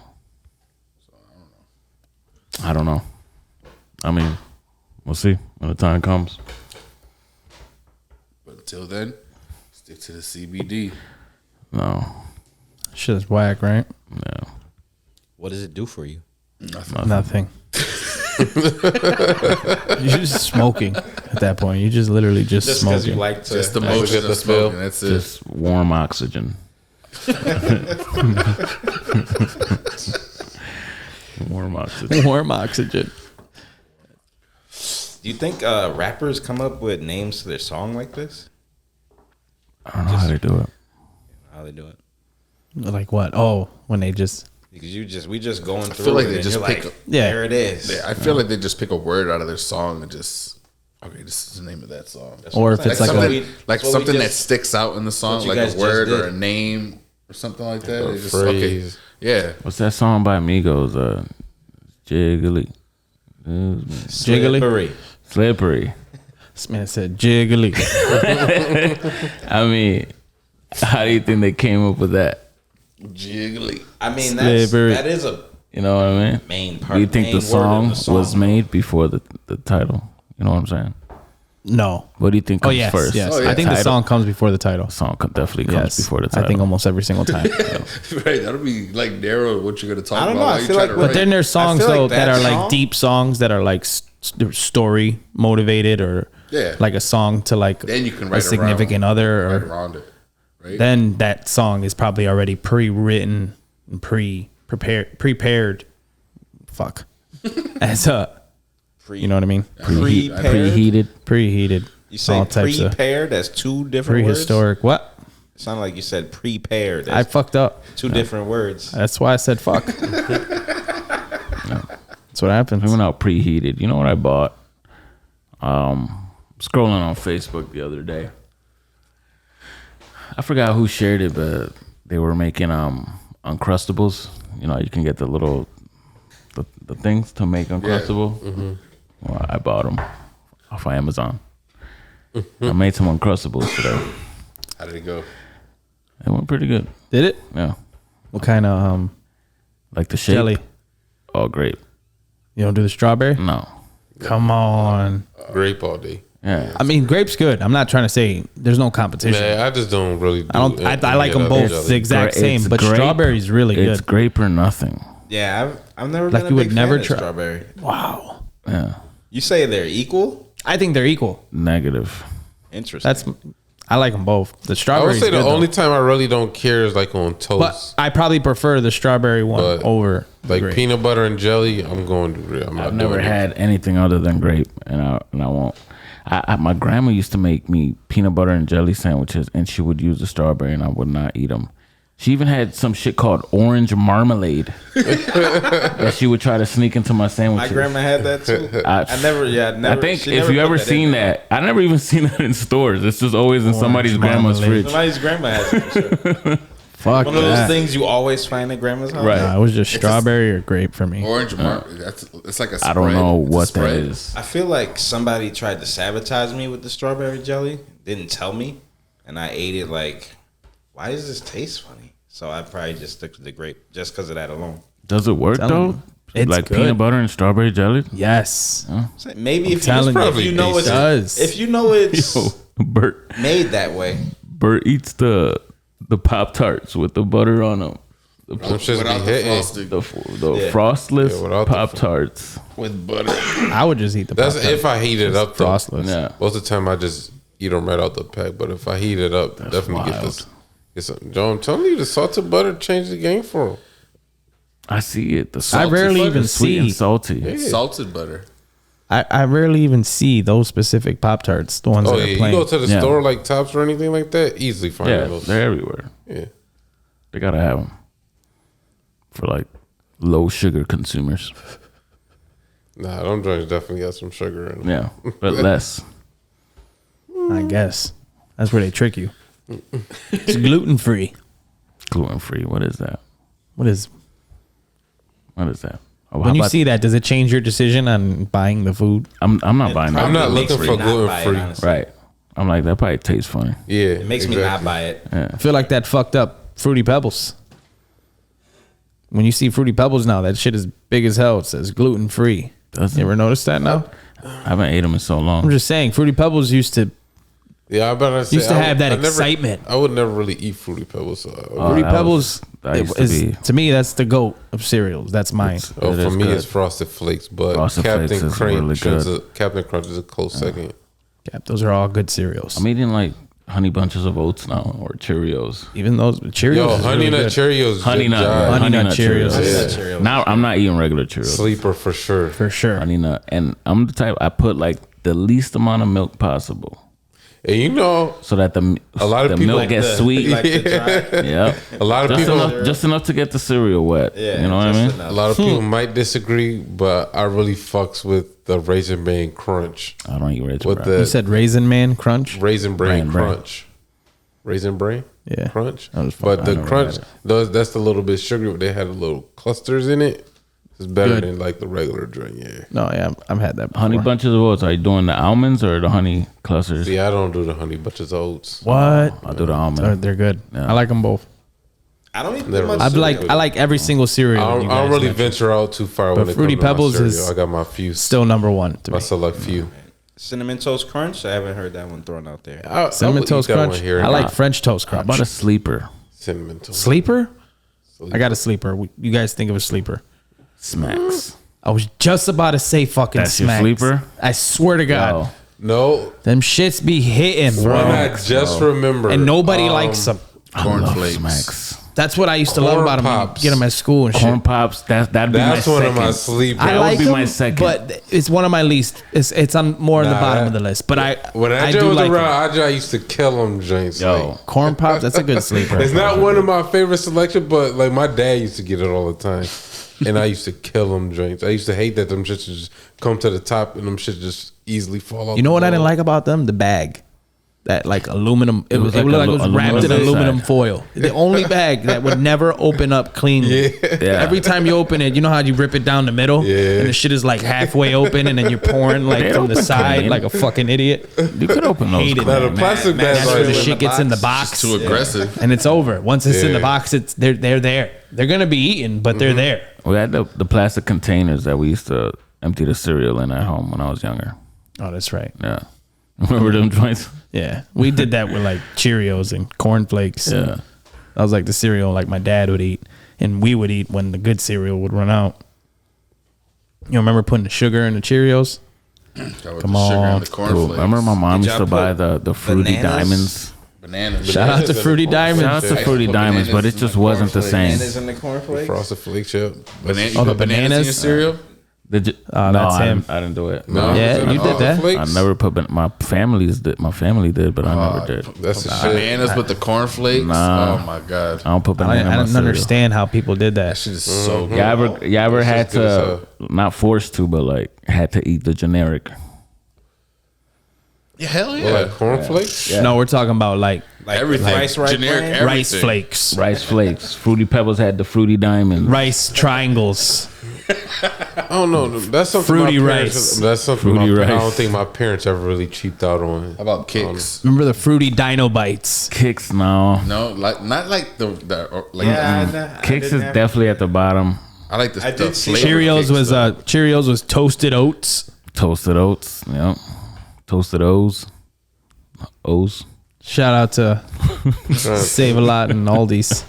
I don't know. I mean, we'll see when the time comes. But until then, stick to the CBD. No, Shit is whack, right? no. What does it do for you? Nothing. You're just smoking at that point. You just literally just Just because smoking. you like to. Just the Look motion at of the smell. smoking. That's it. Just warm oxygen. Warm oxygen. warm oxygen. Do you think rappers come up with names to their song like this? I don't know how they do it. How they do it? Like what? Oh, when they just Because we just going through feel like it they and just you're pick like, Yeah. there it is. Yeah, I feel like they just pick a word out of their song and just this is the name of that song. That's Or what if I'm it's saying. like That's a- what we- Like that's what we something that just- sticks out in the song, what you like guys a just word or did. a name or something like that. A They just, phrase. yeah. What's that song by Migos? Jiggly. Slippery. Slippery. this man said jiggly. I mean, how do you think they came up with that? Jiggly. I mean, Slippery. that is a You know what I mean? main part. Do you think main the word of song was made before the title? You know what I'm saying? No. What do you think Oh comes yes, first? yes. Oh, yeah. I think the Title. song comes before the title. Song definitely comes Yes, before the title. I think almost every single time. Right, that'll be like narrow what you're gonna talk I don't about. know, I while you feel try like to with- But then there's songs I feel though like that that are like song- deep songs that are like story motivated or Yeah. like a song to like Then you can a write significant other right or around it. Right? then that song is probably already pre-written and prepared. Fuck. As a, you know what I mean? Prepared. Preheated. You say all types of prepared? That's two different prehistoric. What? words. It sounded like you said prepared. I That's fucked up. two different words. That's why I said fuck. That's what happens. We went out preheated. You know what I bought? Scrolling on Facebook the other day. I forgot who shared it, but they were making Uncrustables. You know, you can get the little the things to make Uncrustable. Well, I bought them off of Amazon. I made some Uncrustables today. How did it go? It went pretty good. Did it? Yeah, What kind of like the shape. jelly? Oh, grape. You don't do the strawberry? No. Come on. Grape all day. Yeah. I mean, grape's good. I'm not trying to say there's no competition. Man, I just don't really. Do I don't. I like them any both other the jelly. exact It's same, but grape. strawberry's really It's good. grape or nothing. Yeah, I've never Like been you a would big never fan try- of strawberry. Wow. Yeah. You say they're equal? I think they're equal. Negative. Interesting. That's. I like them both. The I would strawberry. say the only time I really don't care is like on toast. But I probably prefer the strawberry one But, over the like grape. peanut butter and jelly, I'm going to. I'm not I've never doing it. had anything other than grape, and I won't. My grandma used to make me peanut butter and jelly sandwiches, and she would use the strawberry, and I would not eat them. She even had some shit called orange marmalade that she would try to sneak into my My sandwiches. grandma had that too. I never. I think she if never you put ever that in seen there. that, I never even seen that in stores. It's just always in somebody's grandma's marmalade. fridge. Somebody's grandma has it. For sure. Fuck One of those that. things you always find at grandma's house. Right. Nah, it was just strawberry or grape for me. Orange mark. It's like a spread. I don't know It's a what that spread. is. I feel like somebody tried to sabotage me with the strawberry jelly. Didn't tell me, and I ate it like why does this taste funny? So I probably just stick to the grape just because of that alone. Does it work Tell though? me. It's like good. peanut butter and strawberry jelly. Yes. So maybe if telling you. you know It does. if you know it's Yo, Burt made that way. Burt eats the Pop Tarts with the butter on them. Them shits be Without the hitting. frosting. The Yeah. frostless Yeah, without the Pop Tarts. With butter. I would just eat the That's Pop-Tart. if I heat it up though. frostless. Yeah. Most of the time I just eat them right out the pack. But if I heat it up, definitely get wild. this. Get some. Joe, I'm telling you, the salted butter changed the game for them. I see it. The I salty rarely butter, even sweet and see. salty. Salted butter. I rarely even see those specific Pop Tarts, the ones Oh that yeah, are you plain. go to the Yeah. store like Tops or anything like that, easily find Yeah, those. they're everywhere. Yeah. They gotta have them for like low sugar consumers. Nah, them joints definitely got some sugar in them. Yeah, but less. I guess that's where they trick you. It's gluten free. Gluten free. What is that? What is? What is that? Oh, When you see that, does it change your decision on buying the food? I'm not buying that. I'm not It makes looking me for not gluten buy it, free. honestly. Right. I'm like, that probably tastes funny. Yeah, It makes me not buy it. I feel like that fucked up Fruity Pebbles. When you see Fruity Pebbles now, that shit is big as hell. It says gluten free. Does You it? ever notice that now? I haven't ate them in so I'm long. just saying, Fruity Pebbles used to. Yeah, I better say Used to I have that I never- excitement. I would never really eat Fruity Pebbles. So Fruity that Pebbles that used to is be- to me that's the goat of cereals. That's mine. It for is me, good. it's Frosted Flakes, but Frosted Captain Flakes is Crunch really good. Captain Crunch is a close second. Yeah, those are all good cereals. I'm eating like honey bunches of oats now or Cheerios. Even those Cheerios. Yo, is Honey really Nut good. Cheerios, Honey nut, job. Honey Nut Cheerios. Honey Yeah. Nut Cheerios. Now I'm not eating regular Cheerios. Sleeper for sure. for sure. Honey nut, and I'm the type I put like the least amount of milk possible And you know, so that A lot of the people milk like gets sweet. Like the dry. Yeah, a lot of people, just enough to get the cereal wet. Yeah, you know what I just mean? enough. a lot of people might disagree, but I really fucks with the Raisin Bran Crunch I don't eat Raisin with Bran. You the said Raisin Man Crunch. Raisin Bran Bran. Crunch. Raisin Bran? Yeah. Crunch? That was fun. But I the never crunch, had that's the little bit sugary. They had little clusters in it. It's better Good. than like the regular drink, yeah. No, yeah, I've had that. Before. Honey bunches of oats. Are you doing the almonds or the honey clusters? See, I don't do the honey bunches of oats. What? I do the almond. They're good. Yeah. I like them both. I don't eat Never much. really. I like every single cereal. I you don't, guys I don't really mentioned. venture out too far But when it Fruity comes to my Pebbles cereal. is I got my few, Still number one to my me. select few. Cinnamon Toast Crunch. I haven't heard that one thrown out there. I Cinnamon would eat Toast that one Crunch. here and I like there. French Toast How Crunch. about a sleeper? Cinnamon Toast. Sleeper? I got a sleeper. You guys think of a sleeper? Smacks. I was just about to say fucking That's your Smacks. sleeper? I swear to God, Yo, No, them shits be hitting, one bro. I just remember. And nobody likes them. I love Cornflakes. Smacks. That's what I used to love Corn about them. Pops. Get them at school and shit. Corn pops. That'd be That's my one second. of my sleepers. I That would like be them, my second. but it's one of my least. It's on more on the Nah, bottom of the list. But when I I do was like around, them. I used to kill them joints. Yo, Like, Corn Pops. That's a good sleeper. it's not one of my favorite selection, but like my dad used to get it all the time, and I used to kill them joints. I used to hate that them shits just come to the top and them shits just easily fall off. You know what the I didn't bone. like about them? The bag. That like aluminum. It was looked like like it was wrapped in aluminum aluminum sack. foil. The only bag that would never open up cleanly. Yeah. Every time you open it, you know how you rip it down the middle? Yeah. And the shit is like halfway open and then you're pouring like They from the open side clean. like a fucking idiot. you could open those. Hate it. clean. Now the plastic man, bags That's are where the in shit the gets in the box. box. Too aggressive. And it's over. Once it's in the Yeah. box, they're there. They're gonna be eaten, but they're there. We had the plastic containers that we used to empty the cereal in at home when I was younger. Oh, that's right. Yeah. Remember them joints? Yeah. We did that with like Cheerios and cornflakes. Yeah. That was like the cereal like my dad would eat and we would eat when the good cereal would run out. You remember putting the sugar in the Cheerios? Come on. Sugar and the Cool. cornflakes. Remember my mom Did used to y'all buy put the fruity bananas? diamonds. Bananas. Shout out to Fruity Shout Diamonds. out to I fruity put diamonds, but bananas it just in the wasn't the same. Bananas in the cornflakes. Frosted Flakes chip. Banana, Oh, the put bananas in your bananas? cereal? Did you? Oh, no, that's I him. didn't, I didn't do it. No, Yeah, it's in you the did that. Flakes. I never put my family's did. My family did, but I never did. That's the shit. Bananas with the cornflakes? Nah. Oh my god. I don't put I banana in my didn't cereal. understand how people did that. That shit is so good. You ever It's had just good as to not forced to, but like had to eat the generic? Yeah, hell yeah. Well, like cornflakes. No, we're talking about like everything. rice, right Generic brand? everything. rice flakes, Rice flakes. Fruity Pebbles had the fruity diamonds. rice triangles. I don't know. That's something Fruity my parents, rice. That's something Fruity I rice. don't think my parents ever really cheaped out on. How about kicks? Remember the fruity dino bites? Kicks, no. No, like not like the like. Kicks is definitely at the bottom. I like the I did the see flavor Cheerios kicks, was though. Cheerios was toasted oats. Toasted oats, yep. Toasted O's. O's. Shout out to Save a Lot and Aldi's.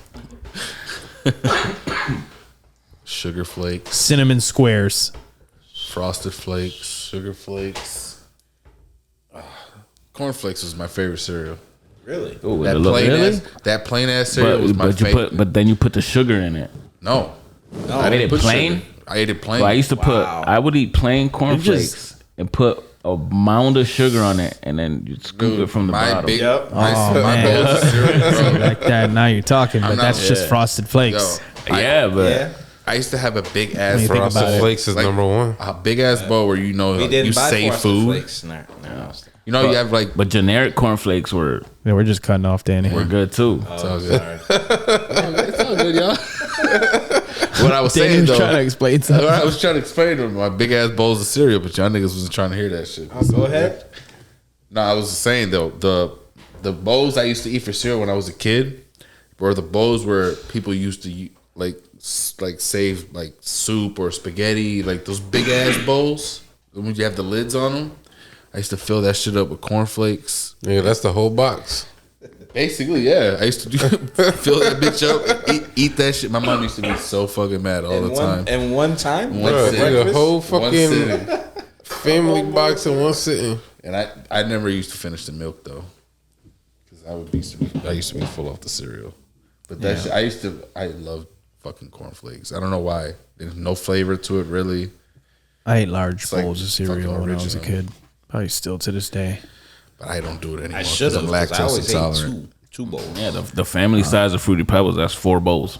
Sugar flakes, Cinnamon squares. frosted flakes, sugar flakes. Corn flakes was my favorite cereal. Really? Ooh, That plain ass cereal was my favorite. but then you put the sugar in it. No, I ate it put plain. sugar. I ate it plain. Well, I used to put. I would eat plain cornflakes and put a mound of sugar on it, and then you scoop it from the my bottom. big, Yep. my man. bowl of cereal, bro. Like that. Now you're talking, but not- that's just frosted flakes. Yo, Yeah, but Yeah. I used to have a big ass When you think about Frosted it. Flakes is like- number one. a big ass bowl where you know We like, didn't you buy save Frosted food. Flakes. No. You know, you have like but generic cornflakes were Yeah, we're just cutting off Danny. good too. Oh, sorry. it's all good, y'all. What I was Danny saying was though, trying to explain what something. I was trying to explain to them, my big ass bowls of cereal, but y'all niggas wasn't trying to hear that shit. Go ahead. No, I was saying though, the bowls I used to eat for cereal when I was a kid were the bowls where people used to like save like soup or spaghetti, like those big ass bowls when you have the lids on them. I used to fill that shit up with cornflakes. Yeah, that's the whole box. Basically, yeah. I used to fill that bitch up and eat that shit. My mom used to be so fucking mad all the time. And one time? One Like for sitting. The breakfast? whole One fucking sitting. family box in one sitting. And I never used to finish the milk though, because I used to be full off the cereal. But that shit, I loved fucking cornflakes. I don't know why. There's no flavor to it really. I ate large like bowls of cereal fucking when I was a original. kid. Probably still to this day. But I don't do it anymore. I 'cause should have. I'm I lactose always ate intolerant. two bowls. Yeah, the family size of Fruity Pebbles, that's 4 bowls.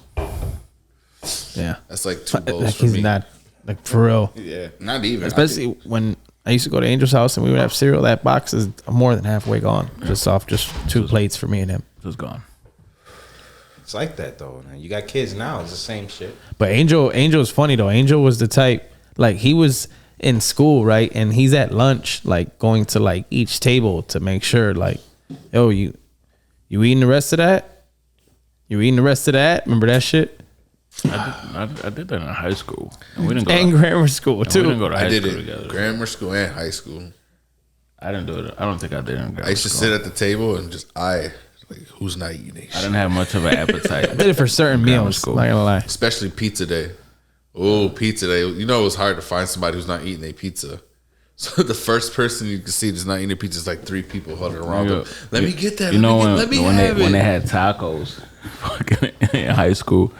Yeah. That's like 2 bowls Like for he's me. not like for real. Yeah. Not even. Especially when I used to go to Angel's house and we would have cereal. That box is more than halfway gone. Just off just 2 plates for me and him. Just gone. It's like that though. Man. You got kids now. It's the same shit. But Angel is funny though. Angel was the type, like he was in school, right? And he's at lunch, like going to like each table to make sure, like, yo, you eating the rest of that? You eating the rest of that? Remember that shit? I did that in high school. And we didn't go And to, grammar school we didn't too. go to high I did school it together. grammar school and high school. I didn't do it. I don't think I did it in grammar I used to school. sit at the table and just like who's not eating this I shit? didn't have much of an appetite. I did it for certain Grammar meals. school. Not gonna lie. Especially pizza day. Oh, pizza day. You know it was hard to find somebody who's not eating a pizza. So the first person you can see that's not eating a pizza is like 3 people huddled around them. Let me get that. You know let me when have they it. had tacos, fucking in high school,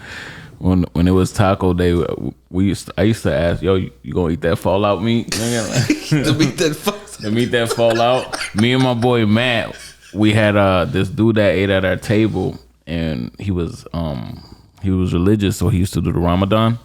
when it was taco day, I used to ask, yo, you gonna eat that Fallout meat? Nigga, to beat that fuck. to meet that Fallout. Me and my boy Matt, we had this dude that ate at our table, and he was religious, so he used to do the Ramadan.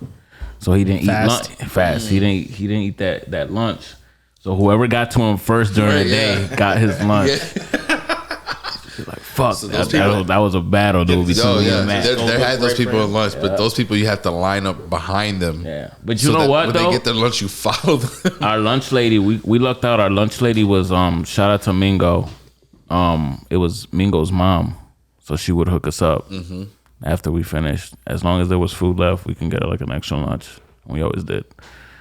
So he didn't eat lunch fast. He didn't eat that lunch. So whoever got to him first during the day got his lunch. He's like, fuck, So that was a battle, dude. Between Oh me yeah, and Matt. there had those people at lunch, but those people you have to line up behind them. Yeah, but you So know that what when though? they get their lunch, you follow them. Our lunch lady, we lucked out. Our lunch lady was shout out to Mingo. It was Mingo's mom, so she would hook us up after we finished. As long as there was food left, we can get like an extra lunch. We always did.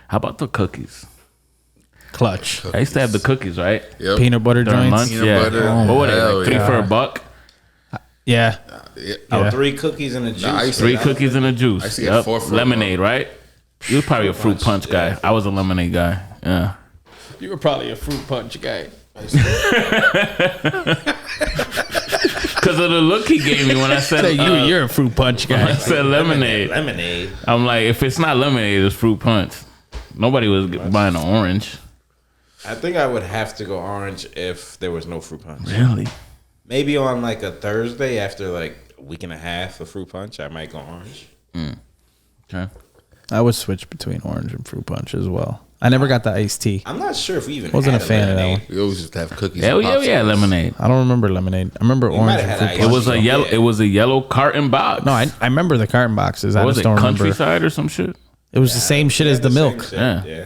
How about the cookies? Clutch. I used to have the cookies, right? Yep. Peanut butter During joints. lunch, Peanut yeah. butter. What were they? Hell Like 3 yeah. for $1? Yeah. Yeah. 3 cookies and a juice. I used to 3 cookies and a I juice. used to get 4 for Lemonade, right? You was probably a fruit punch guy. I was a lemonade guy. Yeah. You were probably a fruit punch guy. Because of the look he gave me when I said You're a fruit punch I guy. said lemonade. Lemonade. I'm like, if it's not lemonade, it's fruit punch. Nobody was buying an orange. I think I would have to go orange if there was no fruit punch. Really? Maybe on like a Thursday after like a week and a half of fruit punch, I might go orange. Okay. I would switch between orange and fruit punch as well. I never got the iced tea. I'm not sure if we even Wasn't had a fan of that lemonade. one. We always used to have cookies. Yeah, and yeah, yeah, popsicles. lemonade. I don't remember lemonade. I remember might orange have and had fruit ice. It punch. was a yellow. It was a yellow carton box. No, I remember the carton boxes. I What was just it? don't remember. Countryside or some shit. It was the same shit as the milk. Shit, Yeah. yeah.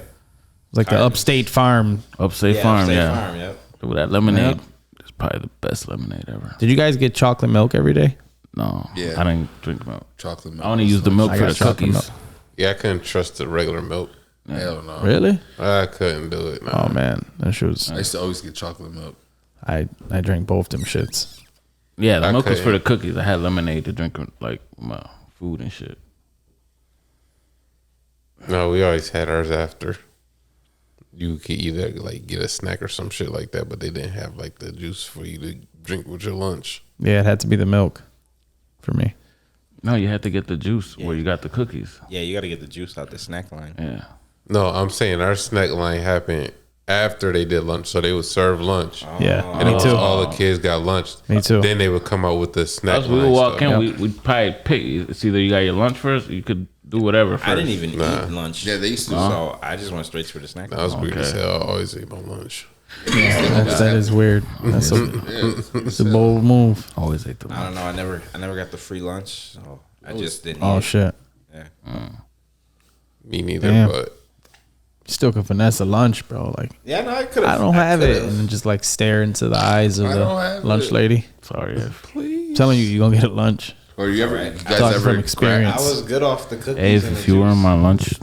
Like the Upstate Farm. Upstate Farm, Upstate yeah. Farm, yep. With that lemonade, Yep. it's probably the best lemonade ever. Did you guys get chocolate milk every day? No, Yeah. I didn't drink milk. Chocolate milk. I only use the milk I for got the chocolate cookies. milk. Yeah, I couldn't trust the regular milk. Hell no. Really? I couldn't do it. Nah. Oh man, that shit was. I used to always get chocolate milk. I drank both them shits. Yeah, the I milk was for the couldn't. cookies. I had lemonade to drink with, like my food and shit. No, we always had ours after. You could either like get a snack or some shit like that, but they didn't have like the juice for you to drink with your lunch. Yeah, it had to be the milk for me. No, you had to get the juice where you got the cookies. Yeah, you got to get the juice out the snack line. Yeah. No, I'm saying our snack line happened after they did lunch, so they would serve lunch. Yeah, And it me was too. all the kids got lunch. Me too. Then they would come out with the snack Us, we line would walk stuff. in, we'd probably pick. It's either you got your lunch first, or you could do whatever first. I didn't even eat lunch. Yeah, they used to. So I just went straight to the snack That line. was weird as hell. I always ate my lunch. That is weird. That's it's a bold move. Always ate the I lunch. don't know. I never got the free lunch. So I just didn't Oh eat it. shit. Yeah. Me neither, Damn. but Still can finesse a lunch, bro. Like Yeah, no, I could have. I don't have it, and then just like stare into the eyes of I the don't have lunch it. lady. Sorry. I'm telling you gonna get a lunch. Or you ever? Alright. You guys Talking ever? from experience. I was good off the cookies. Hey, and if the you were on juice. my lunch,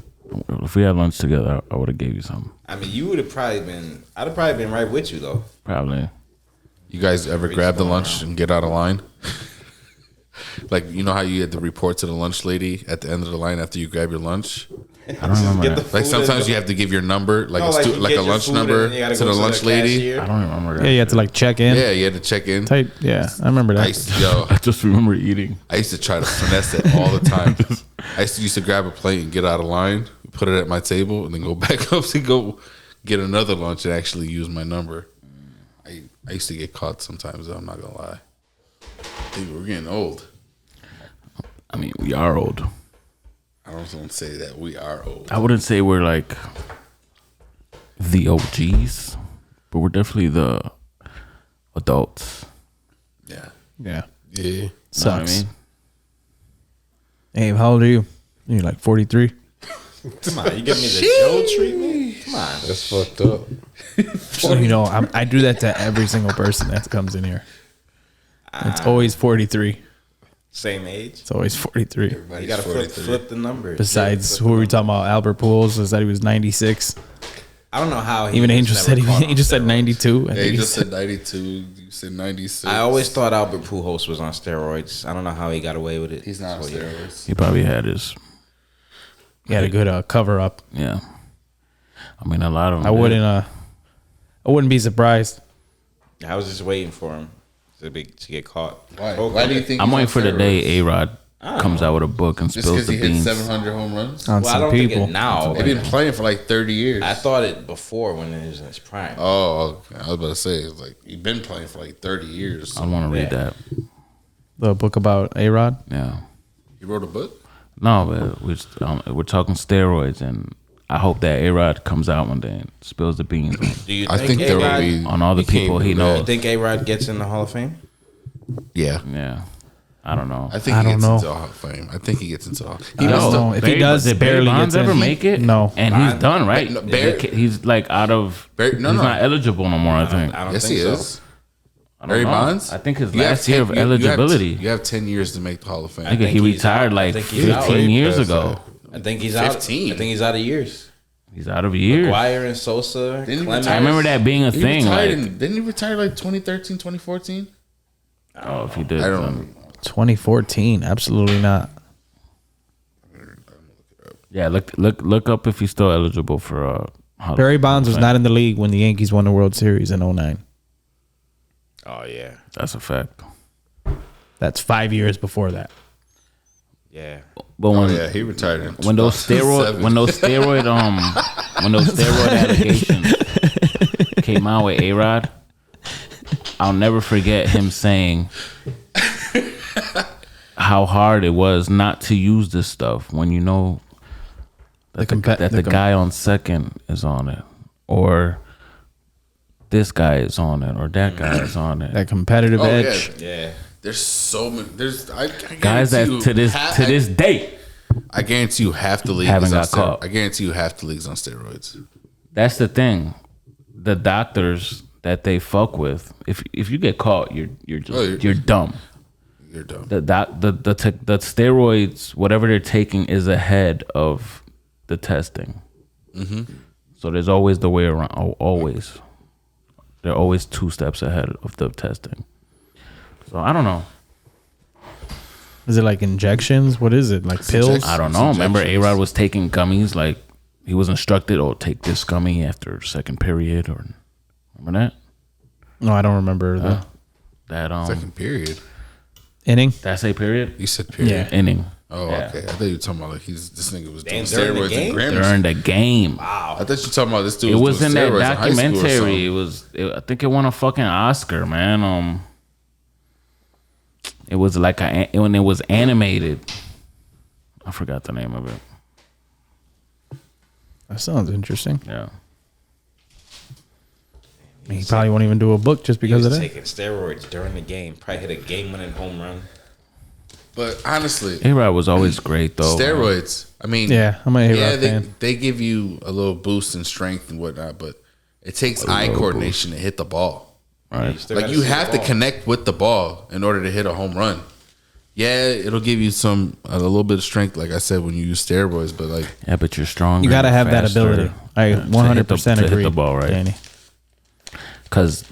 if we had lunch together, I would have gave you something. I mean, you would have probably been. I'd have probably been right with you though. Probably. You guys ever grab the lunch and get out of line? Like, you know how you had to report to the lunch lady at the end of the line after you grab your lunch? I don't remember Get the that. Like food sometimes and- you have to give your number, like No, a you like get a your lunch food number and you gotta to go the lunch lady. cashier. I don't remember that. Yeah, you had to like check in. Yeah, you had to check in. Type. Yeah, I remember I that. used to, yo, I just remember eating. I used to try to finesse it all the time. I used to grab a plate and get out of line, put it at my table, and then go back up to go get another lunch and actually use my number. I used to get caught sometimes, though, I'm not gonna lie. Dude, we're getting old. I mean, we are old. I don't say that we are old. I wouldn't say we're like the OGs, but we're definitely the adults. Yeah. Yeah, yeah. You know what I sucks. mean? Hey, how old are you? You're like 43. Come on, you give me the Joe treatment. Come on. That's fucked up. So you know, I do that to every single person that comes in here. It's always 43. Same age. It's always 43. You gotta flip the number. Besides, who were we talking about? Albert Pujols said he was 96. I don't know how. Even was Angel never said caught he on just said steroids. 92. I Yeah, think you he just said- said 92. You said 96. I always thought Albert Pujols was on steroids. I don't know how he got away with it. He's not on So, yeah. steroids. He probably had his, he had a good cover up. yeah. I mean, a lot of them. I wouldn't be surprised. I was just waiting for him to get caught. Why? Okay. Why do you think I'm he's waiting on for the day steroids? A-Rod comes out with a book and Just spills because he the hit beans. 700 home runs? On Well, I some don't people. think it now. They've been playing for like 30 years. I thought it before when it was in his prime. Oh, okay. I was about to say, it's like, you've been playing for like 30 years. I want to read Yeah. that. The book about A-Rod. Yeah. You wrote a book? No, but we're talking steroids, and I hope that A-Rod comes out one day and spills the beans Do you I think there will A-Rod, be. on all the He can't people he do that. You knows. think A-Rod gets in the Hall of Fame? Yeah. Yeah. I don't know. I think I he don't gets know. into Hall of Fame. I think he gets into Hall. I don't know. If he does, did barely Barry Bonds gets in. ever make it? No. And he's done, right? No, Barry- He's like out of. Barry- no, he's no. not eligible no more. I think. I don't Yes, think he so. is. I don't Barry know. Bonds? I think his You have last year of 10 you have- eligibility. You have 10 years to make the Hall of Fame. I think he he's retired out. I like think he's out. 15 years Past ago. I think he's out. 15. I think he's out of years. He's out of years. McGuire and Sosa. Didn't he Clemens. I remember that being a He thing. retired Like, didn't he retire like 2013, 2014? oh, if he did, I then- don't 2014. Absolutely not. Yeah, look up if he's still eligible for. Barry Bonds was not in the league when the Yankees won the World Series in 09. Oh yeah, That's a fact. That's 5 years before that. yeah. But Oh, when yeah, he retired in when those steroid 2007. when those steroid allegations came out with A-Rod, I'll never forget him saying how hard it was not to use this stuff when you know that the guy on second is on it, or this guy is on it, or that guy is on it. That competitive Oh, edge. Yeah. There's so many. There's I Guys that guarantee you to this day I guarantee you half the league Haven't is on got caught. I guarantee you half the league's on steroids. That's the thing. The doctors that they fuck with, if you get caught, you're dumb. You're dumb. The steroids, whatever they're taking, is ahead of the testing. So there's always the way around. Always, they're always 2 steps ahead of the testing. So I don't know. Is it like injections? What is it? Like pills? I don't know. Remember, A-Rod was taking gummies. Like he was instructed, "Oh, take this gummy after second period." Or remember that? No, I don't remember That Second period. inning. That's a period. You said period. Yeah. Inning. Oh, Yeah. okay. I thought you were talking about like this nigga was doing Damn, during the steroids game? and Grammys. During the game. I thought you were talking about this dude. It was doing in that steroids high school or documentary. something. I think it won a fucking Oscar, man. It was like when it was animated. I forgot the name of it. That sounds interesting. Yeah. I mean, he probably won't even do a book just He because was of that. taking steroids during the game. Probably hit a game-winning home run. But honestly, A-Rod was always great though. steroids. I mean, Yeah, I'm a A-Rod fan. they give you a little boost in strength and whatnot, but it takes eye coordination to hit the ball. Right. Still Like gotta you see the have to ball. connect with the ball in order to hit a home run. Yeah, it'll give you a little bit of strength, like I said, when you use steroids. But like, Yeah, but you're stronger. You got to have that faster. ability. I Yeah, to 100% hit the agree. ball right. Danny. Because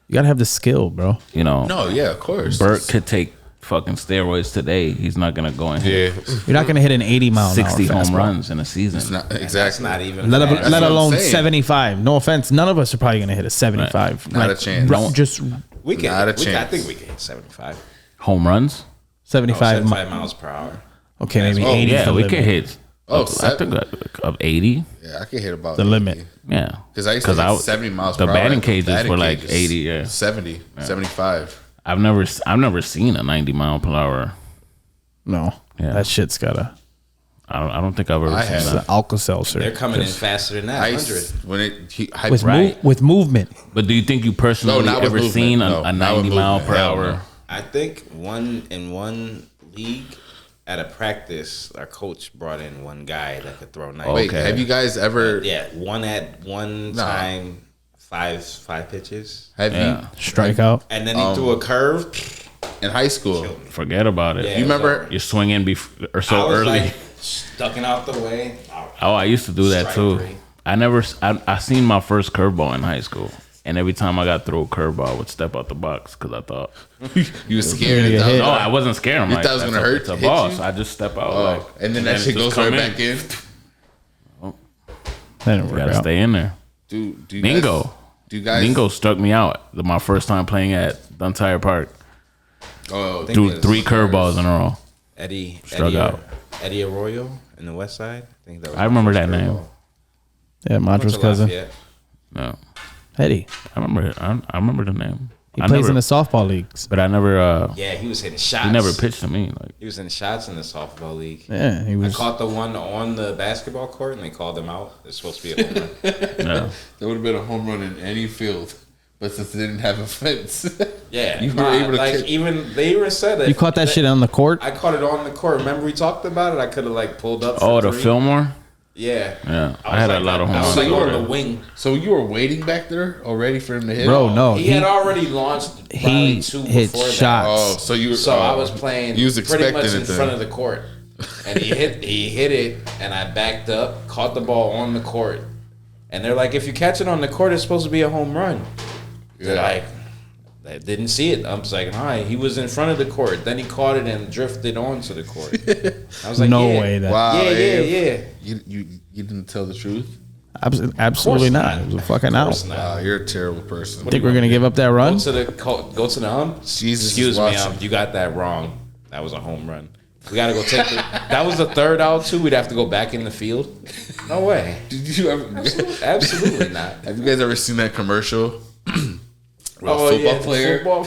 You got to have the skill, bro. no, yeah, of course. Burt could take fucking steroids today. He's not gonna go and hit You're not going to hit an 80 mile an hour 60 home fastball. runs in a season. It's not That's exactly. not even. Let, fast. let what I'm alone saying. 75. No offense. None of us are probably going to hit a 75. Not a chance. Just We can. Not a I chance. think we can hit 75. Home runs? 75. 75 miles per hour. Okay, maybe Oh, 80 is Yeah, the we limit. can hit. Oh, I think of 80. Yeah, I can hit about The limit. Yeah, Because I used to hit 70 miles per the hour. batting at cages batting were like cages. 80. Yeah, 70, 75. I've never seen a 90 mile per hour. No. Yeah. That shit's got a I don't think I've ever I seen have. it's that. an Alka-Seltzer. They're coming in faster than that. I 100. used when it he, I, with, Right. with movement. But do you think you personally not with ever movement. seen No, a not with 90 mile movement. per Hell hour? no. I think one league at a practice, our coach brought in one guy that could throw 90. Wait, Okay. have you guys ever? Yeah, one at one Nah. time, five pitches, Have Yeah. Strikeout. and then he threw a curve. you in high school? Forget about it. Yeah, You remember? You're swinging or I so was early. like ducking out the way. Oh, I used to do that Strike too. three. I seen my first curveball in high school, and every time I got through a curveball, I would step out the box because I thought, You were scared. gonna get that was- hit. no, I wasn't scared. I'm You like, thought it was that's gonna hurt- It's a hit ball, you? so I just step out. Oh, like, and then that it shit just goes right come back in. That didn't You work gotta out. stay in there. Do you Bingo. Guys, do you guys? Bingo struck me out. My first time playing at Duntire Park. Oh, Threw it's 3 curveballs in a row. Struck out. Eddie Arroyo in the West Side. I think that was I remember that name. Yeah, Macho's cousin. Yeah. No, Eddie. I remember it. I remember the name. He I plays never, in the softball leagues. but I never. Yeah, he was hitting shots. He never pitched to me. Like, He was hitting shots in the softball league. Yeah, he I was. caught the one on the basketball court, and they called him out. It's supposed to be a home run. yeah. That would have been a home run in any field, but since it didn't have a fence, Yeah, you were able to like catch. even they even said that You caught that shit on the court? I caught it on the court. Remember we talked about it? I could have like pulled up. Oh, for the three. Fillmore. Yeah, Yeah, I was had like a lot of I home was runs like over on the there. wing. So you were waiting back there already for him to hit? Bro, no. He had already launched he probably 2 hit before shots. Oh, so you were. that. So I was playing You was pretty expecting much it in then. front of the court, and he hit it, and I backed up, caught the ball on the court, and they're like, if you catch it on the court, it's supposed to be a home run. They're like, I didn't see it. I was like, all right, he was in front of the court. Then he caught it and drifted onto the court. I was like, No yeah. way that. Wow. Yeah, Abe. yeah. You didn't tell the truth. Absolutely not. not. It was a fucking Of course out. not. Wow, you're a terrible person. Think we're gonna give up that run? Go to the ump. Jesus Excuse is me, watching. you got that wrong. That was a home run. We gotta go take the. That was the third out too. We'd have to go back in the field. No way. Did you ever? Absolutely not. Have you guys ever seen that commercial? Where a Oh, football yeah, the player football.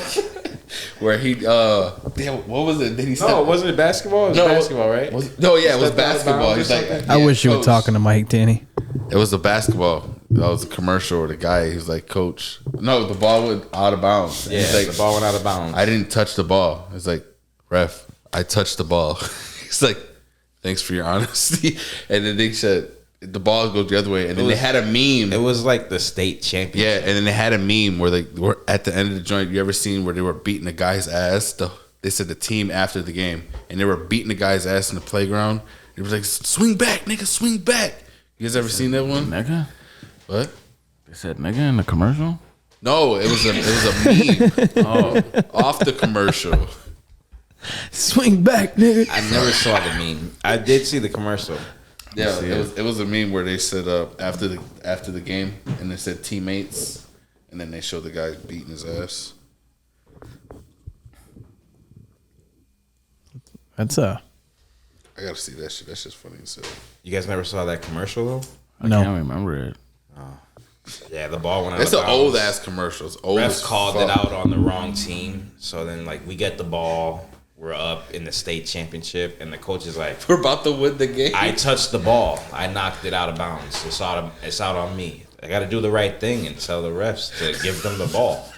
where he damn, what was it? Did he No, wasn't it basketball? It was basketball, right? No, yeah, it was Stepped out of basketball. bounds He's or like, something? I yeah, wish you were coach. talking to Mike, Danny. It was the basketball. That was a commercial where the guy, he was like, coach. No, the ball went out of bounds. Yeah, He's like, the ball went out of bounds. I didn't touch the ball. It's like, ref, I touched the ball. He's like, Thanks for your honesty. And then they said the ball goes the other way. And then they had a meme. It was like the state championship. Yeah, and then they had a meme where they were at the end of the joint. You ever seen where they were beating a guy's ass? They said the team after the game, and they were beating the guy's ass in the playground. It was like, swing back, nigga, swing back. You guys ever seen that one? Nigga? What? They said nigga in the commercial? No, it was a meme. Off the commercial. Swing back, nigga. I never saw the meme. I did see the commercial. Yeah, it was a meme where they said after the game, and they said teammates, and then they showed the guy beating his ass. That's I gotta see that shit. That's just funny as hell. You guys never saw that commercial though? I can't remember it. Yeah, the ball went out. It's an old ass commercial. It's old. Refs called it out on the wrong team. So then, like, we get the ball. We're up in the state championship, and the coach is like, We're about to win the game. I touched the ball. I knocked it out of bounds. It's out on me. I got to do the right thing and tell the refs to give them the ball.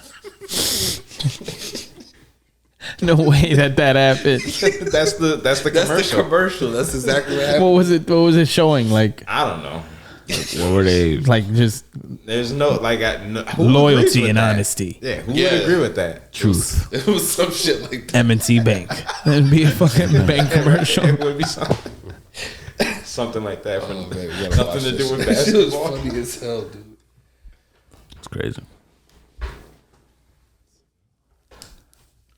no way that happened. That's the commercial. commercial. That's exactly what happened. What was it showing? Like I don't know. What were they? like just There's no like who agrees loyalty with and that? honesty. Yeah, who Yeah. would agree with that? Truth. It was some shit like that. M&T Bank. That'd be a fucking bank commercial. It would be something like that. Oh, For man, we gotta nothing watch to this do with shit. That shit was basketball. funny as hell, dude. It's crazy.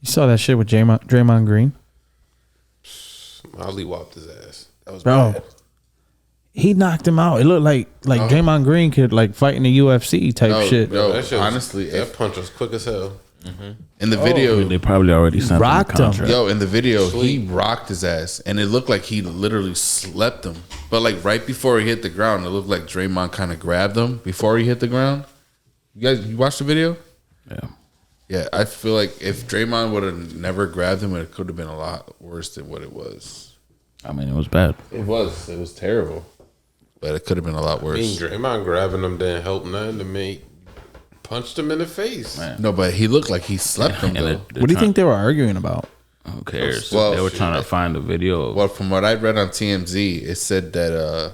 You saw that shit with Draymond Green? Ali whopped his ass. That was Bro. bad. He knocked him out. It looked like Draymond Green could like fight in the UFC type No, shit. no. That shit was- honestly, that punch was quick as hell. in the video, They probably already sent him a rocked him. contract. in the video, he rocked his ass, and it looked like he literally slept him. But like right before he hit the ground, it looked like Draymond kind of grabbed him before he hit the ground. You watched the video? Yeah. Yeah, I feel like if Draymond would have never grabbed him, it could have been a lot worse than what it was. I mean, it was bad. It was terrible. But it could have been a lot I mean, worse. Draymond grabbing him didn't help nothing to make. Punched him in the face. Man. No, but he looked like he slept him And though. What do you think they were arguing about? Who cares? Well, they were trying to find a video. Well, from what I read on TMZ, it said that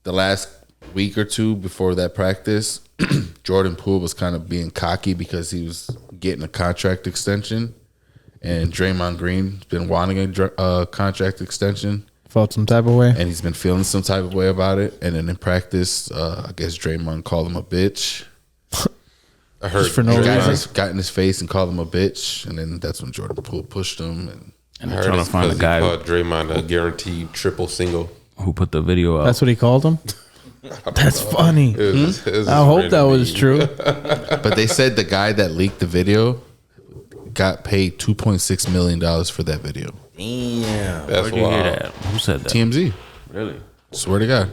the last week or two before that practice, Jordan Poole was kind of being cocky because he was getting a contract extension, and Draymond Green's been wanting a contract extension, Felt some type of way? and he's been feeling some type of way about it. And then in practice, I guess Draymond called him a bitch. I heard Just for no reason? Got in his face and called him a bitch, and then that's when Jordan Poole pushed him. And I they're heard trying it's to find a because he guy called Draymond a guaranteed triple single. who put the video up. That's what he called him? That's funny. It was I hope that was true. But they said the guy that leaked the video got paid $2.6 million for that video. Damn. That's Where'd you hear wild. that? Who said that? TMZ. Really? Swear to God.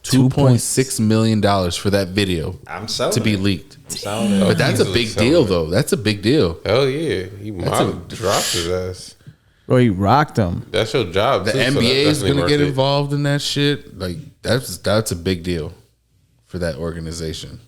$2.6 million for that video I'm selling to be it. leaked. I'm selling it. But that's a Easily big selling deal, it. though. That's a big deal. Hell yeah. He might have dropped his ass. Bro, he rocked him. That's your job. The too, so NBA that's is definitely going to worth get it. involved in that shit. Like, that's a big deal for that organization.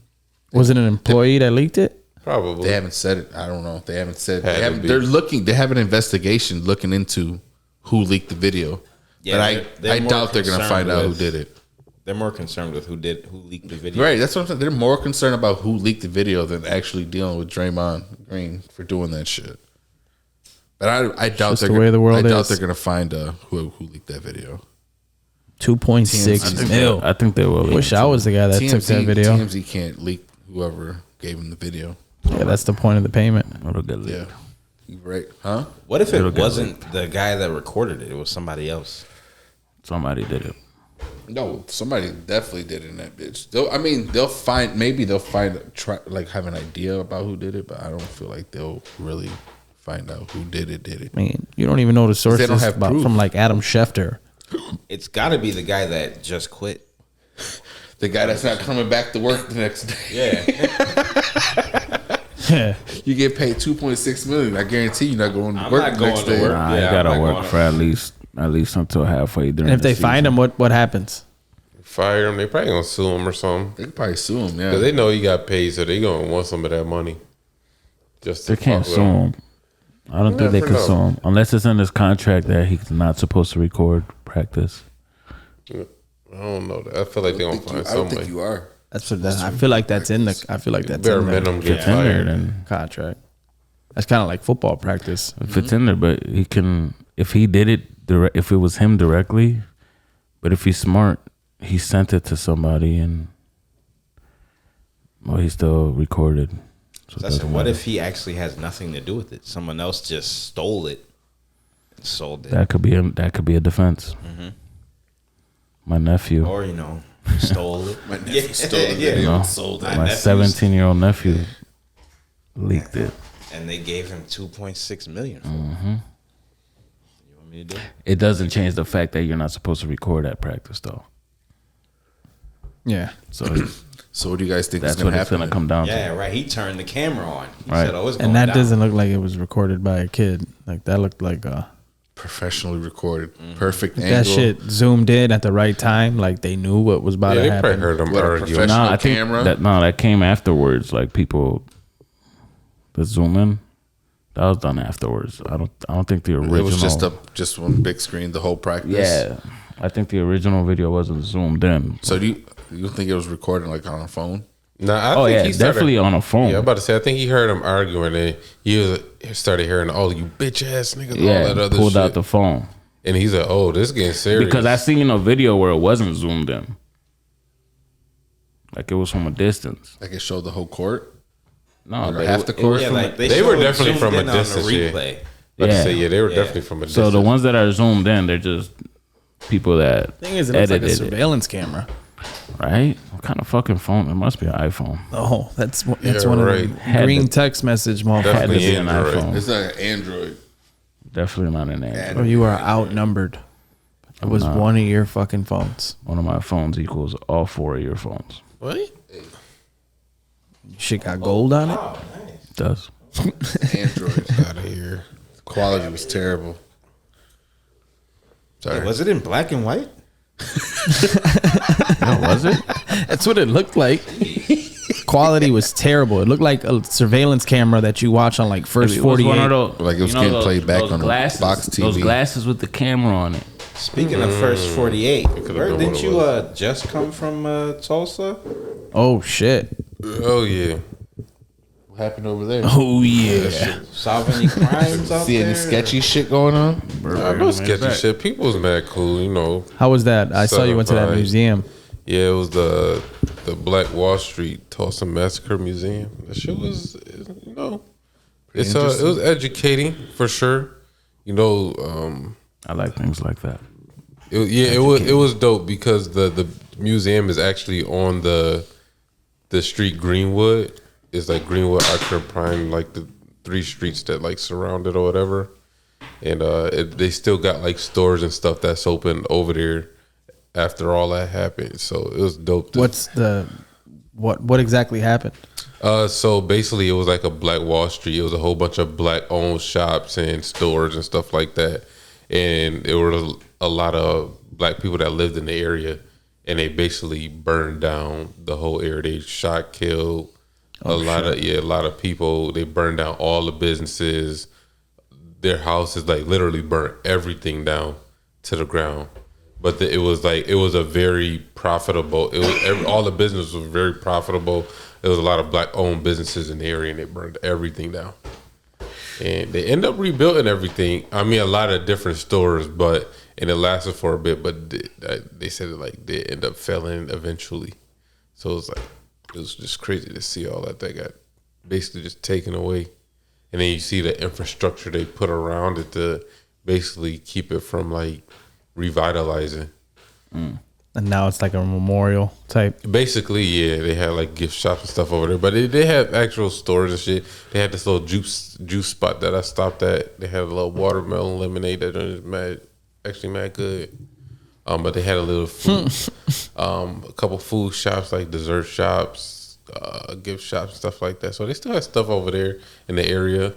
Was it an employee that leaked it? Probably. They haven't said it. I don't know. They haven't said. Had to They haven't, be. they're looking. They have an investigation looking into who leaked the video. Yeah, but they're I more doubt they're going to concerned find out who with- did it. They're more concerned with who leaked the video. Right. That's what I'm saying. They're more concerned about who leaked the video than actually dealing with Draymond Green for doing that shit. But I doubt just they're the way the world I doubt is. they're going to find who leaked that video. 2.6 mil. I think they will. Wish I was the guy that took that video. TMZ can't leak whoever gave him the video. Yeah, that's the point of the payment. It'll get leaked. Yeah. You right. Huh? What if It'll it get wasn't the guy that recorded it? It was somebody else. Somebody did it. No, somebody definitely did it in that bitch. They'll find, like have an idea about who did it, but I don't feel like they'll really find out who did it. I mean, you don't even know the sources don't have proof. from like Adam Schefter. It's got to be the guy that just quit. The guy that's not coming back to work the next day. Yeah. You get paid $2.6 million. I guarantee you're not going to I'm work not the going next to day. work. Nah, Yeah, you I'm gotta not work going for at least until halfway during. And if the they find season. him, what happens? Fire him. They probably going to sue him or something. They could probably sue him. Yeah. Because they know he got paid, so they going to want some of that money. Just to They can't fuck with sue him. him. I don't think they never can know. sue him unless it's in his contract that he's not supposed to record practice. I don't know. I feel like they're gonna find I don't some think way. you are. That's what I feel like that's in the. I feel like that's Bare in there. minimum get It's in there, fired. then Contract. That's kind of like football practice. if it's in there, but he can. If he did it direct, if it was him directly, but if he's smart, he sent it to somebody and. Well, he still recorded. So it I said, doesn't what matter. if he actually has nothing to do with it? Someone else just stole it and sold it. That could be a defense. My nephew, Or, stole it. My nephew stole the yeah. video No. and sold it. My my nephew's- 17-year-old nephew, leaked it. And they gave him $2.6 million for it. You want me to do it? It doesn't change the fact that you're not supposed to record at practice, though. Yeah. So So what do you guys think is that's going what to it's happen? gonna come down to. Yeah, right. He turned the camera on. He Right. said, it's going And that down. doesn't look like it was recorded by a kid. Like that looked like Professionally recorded, perfect that angle. shit zoomed in at the right time. Like they knew what was about Yeah, to they probably happen. heard them What, a argue. professional No, I think camera? that came afterwards. Like people, the zoom in, that was done afterwards. I don't think the original. It was just one big screen the whole practice. Yeah, I think the original video wasn't zoomed in. So do you think it was recording like on a phone? Nah, I Oh think yeah, he started, definitely on a phone. Yeah, I'm about to say. I think he heard him arguing, and he started hearing, "Oh, you bitch ass niggas," all that Yeah, other pulled shit. out the phone And he's like, "Oh, this getting serious." because I seen a video where it wasn't zoomed in, like it was from a distance. Like it showed the whole court, No, or but half the court. Yeah, like They showed were definitely zoomed from a in on the distance, yeah. replay. About to Yeah. say, yeah, they were Yeah. definitely from a so distance. the ones that are zoomed in, they're just people that Thing is, it looks like a edited it, surveillance camera. right? What kind of fucking phone? It must be an iPhone. Oh, that's one Yeah, of right. the Had green to- text message, Had to motherfucker. be an Android. iPhone. It's like an Android. Definitely not an Android. Oh, you are outnumbered. It was one of your fucking phones. One of my phones equals all four of your phones. What? Shit got gold on it. It does. Android. Out of here. The quality was terrible. Sorry. Was it in black and white? Was it? That's what it looked like. Quality was terrible. It looked like a surveillance camera that you watch on like First It was 48. one of those, Like it was getting played back those on a glasses, box TV. Those glasses with the camera on it. Speaking of First 48, been didn't what it you just come from Tulsa? Oh shit. Oh yeah. What happened over there? Oh yeah. Solve any crimes out See there? any sketchy shit going on? No sketchy shit. People was mad cool, you know. How was that? I saw you went to that Certified. museum. Yeah, it was the Black Wallstreet Tulsa Massacre Museum. That shit was, you know, it was educating for sure. You know, I like things like that. it was dope because the museum is actually on the street Greenwood. It's like Greenwood, Archer Prime, like the 3 streets that like surround it or whatever. And they still got like stores and stuff that's open over there after all that happened. So it was dope. What's the what exactly happened? So basically, it was like a Black Wallstreet. It was a whole bunch of black-owned shops and stores and stuff like that. And there were a lot of black people that lived in the area, and they basically burned down the whole area. They shot, killed a lot of people. They burned down all the businesses. Their houses, like literally burnt everything down to the ground. But it was a very profitable. All the business was very profitable. There was a lot of black owned businesses in the area, and they burned everything down. And they end up rebuilding everything. I mean, a lot of different stores, and it lasted for a bit. But they said they end up failing eventually. So it was just crazy to see all that got basically just taken away. And then you see the infrastructure they put around it to basically keep it from like revitalizing. And now it's like a memorial type. Basically, yeah, they had like gift shops and stuff over there, but they had actual stores and shit. They had this little juice spot that I stopped at. They had a little watermelon lemonade that was mad good. But they had a little food, a couple food shops like dessert shops, gift shops and stuff like that. So they still had stuff over there in the area.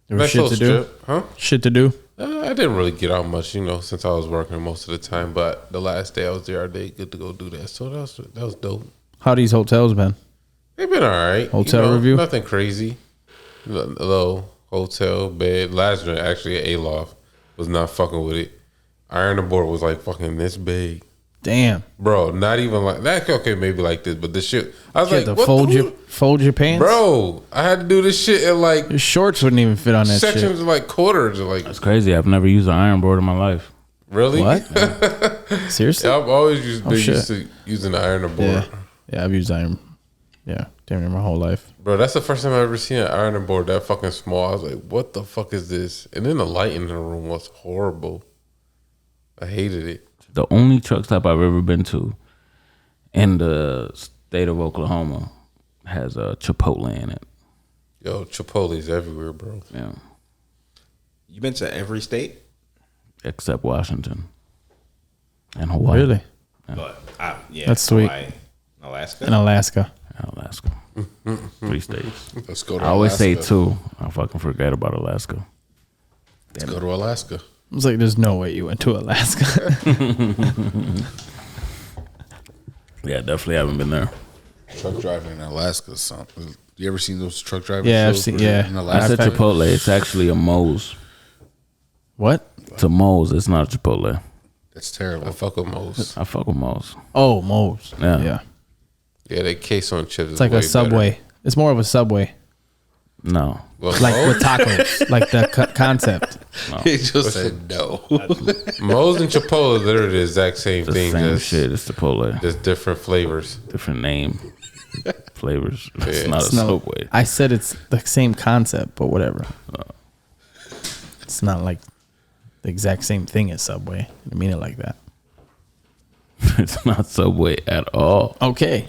There was shit to do. Huh? Shit to do. I didn't really get out much, since I was working most of the time. But the last day I was there, I did get to go do that. So that was dope. How these hotels been? They've been all right. Hotel review? Nothing crazy. Low hotel bed. Last night actually at Aloft was not fucking with it. ironing board was like fucking this big. Damn. Bro, not even like that. Okay, maybe like this, but the shit. I was You like, had to what fold your pants, bro? I had to do this shit in like Your shorts wouldn't even fit on that sections, shit. like quarters, like It's crazy. I've never used an iron board in my life. really. What? Seriously? Yeah, I've always been shit. used to using the ironing board. Yeah, I've used iron. Yeah, damn near my whole life. Bro, that's the first time I've ever seen an ironing board that fucking small. I was like, what the fuck is this? And then the lighting in the room was horrible. I hated it. The only truck stop I've ever been to in the state of Oklahoma has a Chipotle in it. Yo, Chipotle's everywhere, bro. Yeah, You been to every state? except Washington and Hawaii. Really? But yeah, That's sweet. Hawaii, Alaska. In Alaska. And Alaska. 3 states. Let's go to I always say Alaska. 2. I fucking forget about Alaska. Let's go to Alaska. I was like, there's no way you went to Alaska. Yeah, definitely haven't been there. Truck driving in Alaska. Something. You ever seen those truck drivers? Yeah, I've shows seen- where they're yeah. in I Alaska? said Chipotle. It's actually a Moe's. What? It's a Moe's. It's not a Chipotle. That's terrible. I fuck with most. I fuck with Moe's. Oh, Moe's. Yeah. Yeah. Yeah, they case on chips. It's like a Subway. It's more of a Subway. No. Well, Like with tacos. Like the concept. He just said no. Moe's and Chipotle, they're the exact same The thing. same just, shit. It's Chipotle. just different flavors. Different name. Flavors. It's Yeah. not It's a not- Subway. I said it's the same concept, but whatever. It's not like the exact same thing as Subway. I didn't mean it like that. It's not Subway at all. Okay.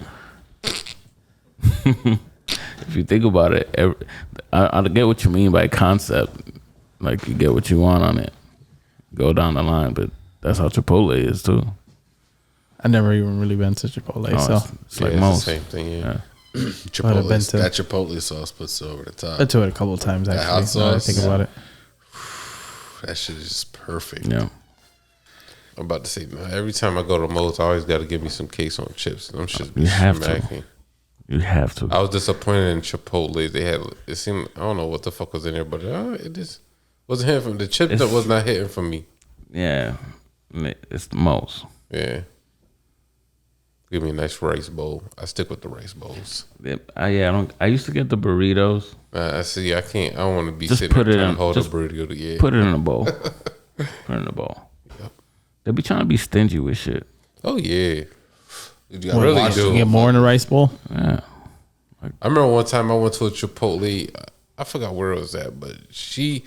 If you think about it, I get what you mean by concept. Like you get what you want on it. Go down the line, but that's how Chipotle is too. I've never even really been to Chipotle, No, so it's like Yeah, most. the same thing. Yeah. I've been to- That Chipotle sauce puts it over the top. I've been to it a couple of times That actually. hot Now that I sauce? think about it. That shit is just perfect. Yeah. I'm about to say, no, every time I go to Moe's, I always got to give me some case on chips. Them shit be You have to. smacking. You have to. I was disappointed in Chipotle. They had, it seemed, I don't know what the fuck was in there, but it just wasn't hitting from the chip that was not hitting for me. Yeah. It's the most. Yeah. Give me a nice rice bowl. I stick with the rice bowls. I used to get the burritos. I see. I don't want to be Just sitting put there it trying in- to hold just a burrito. Yeah. Put it in a bowl. Put it in a bowl. They be trying to be stingy with shit. Oh yeah. You I gotta really watch do. You get more in a rice bowl? Yeah. I remember one time I went to a Chipotle. I forgot where it was at, but she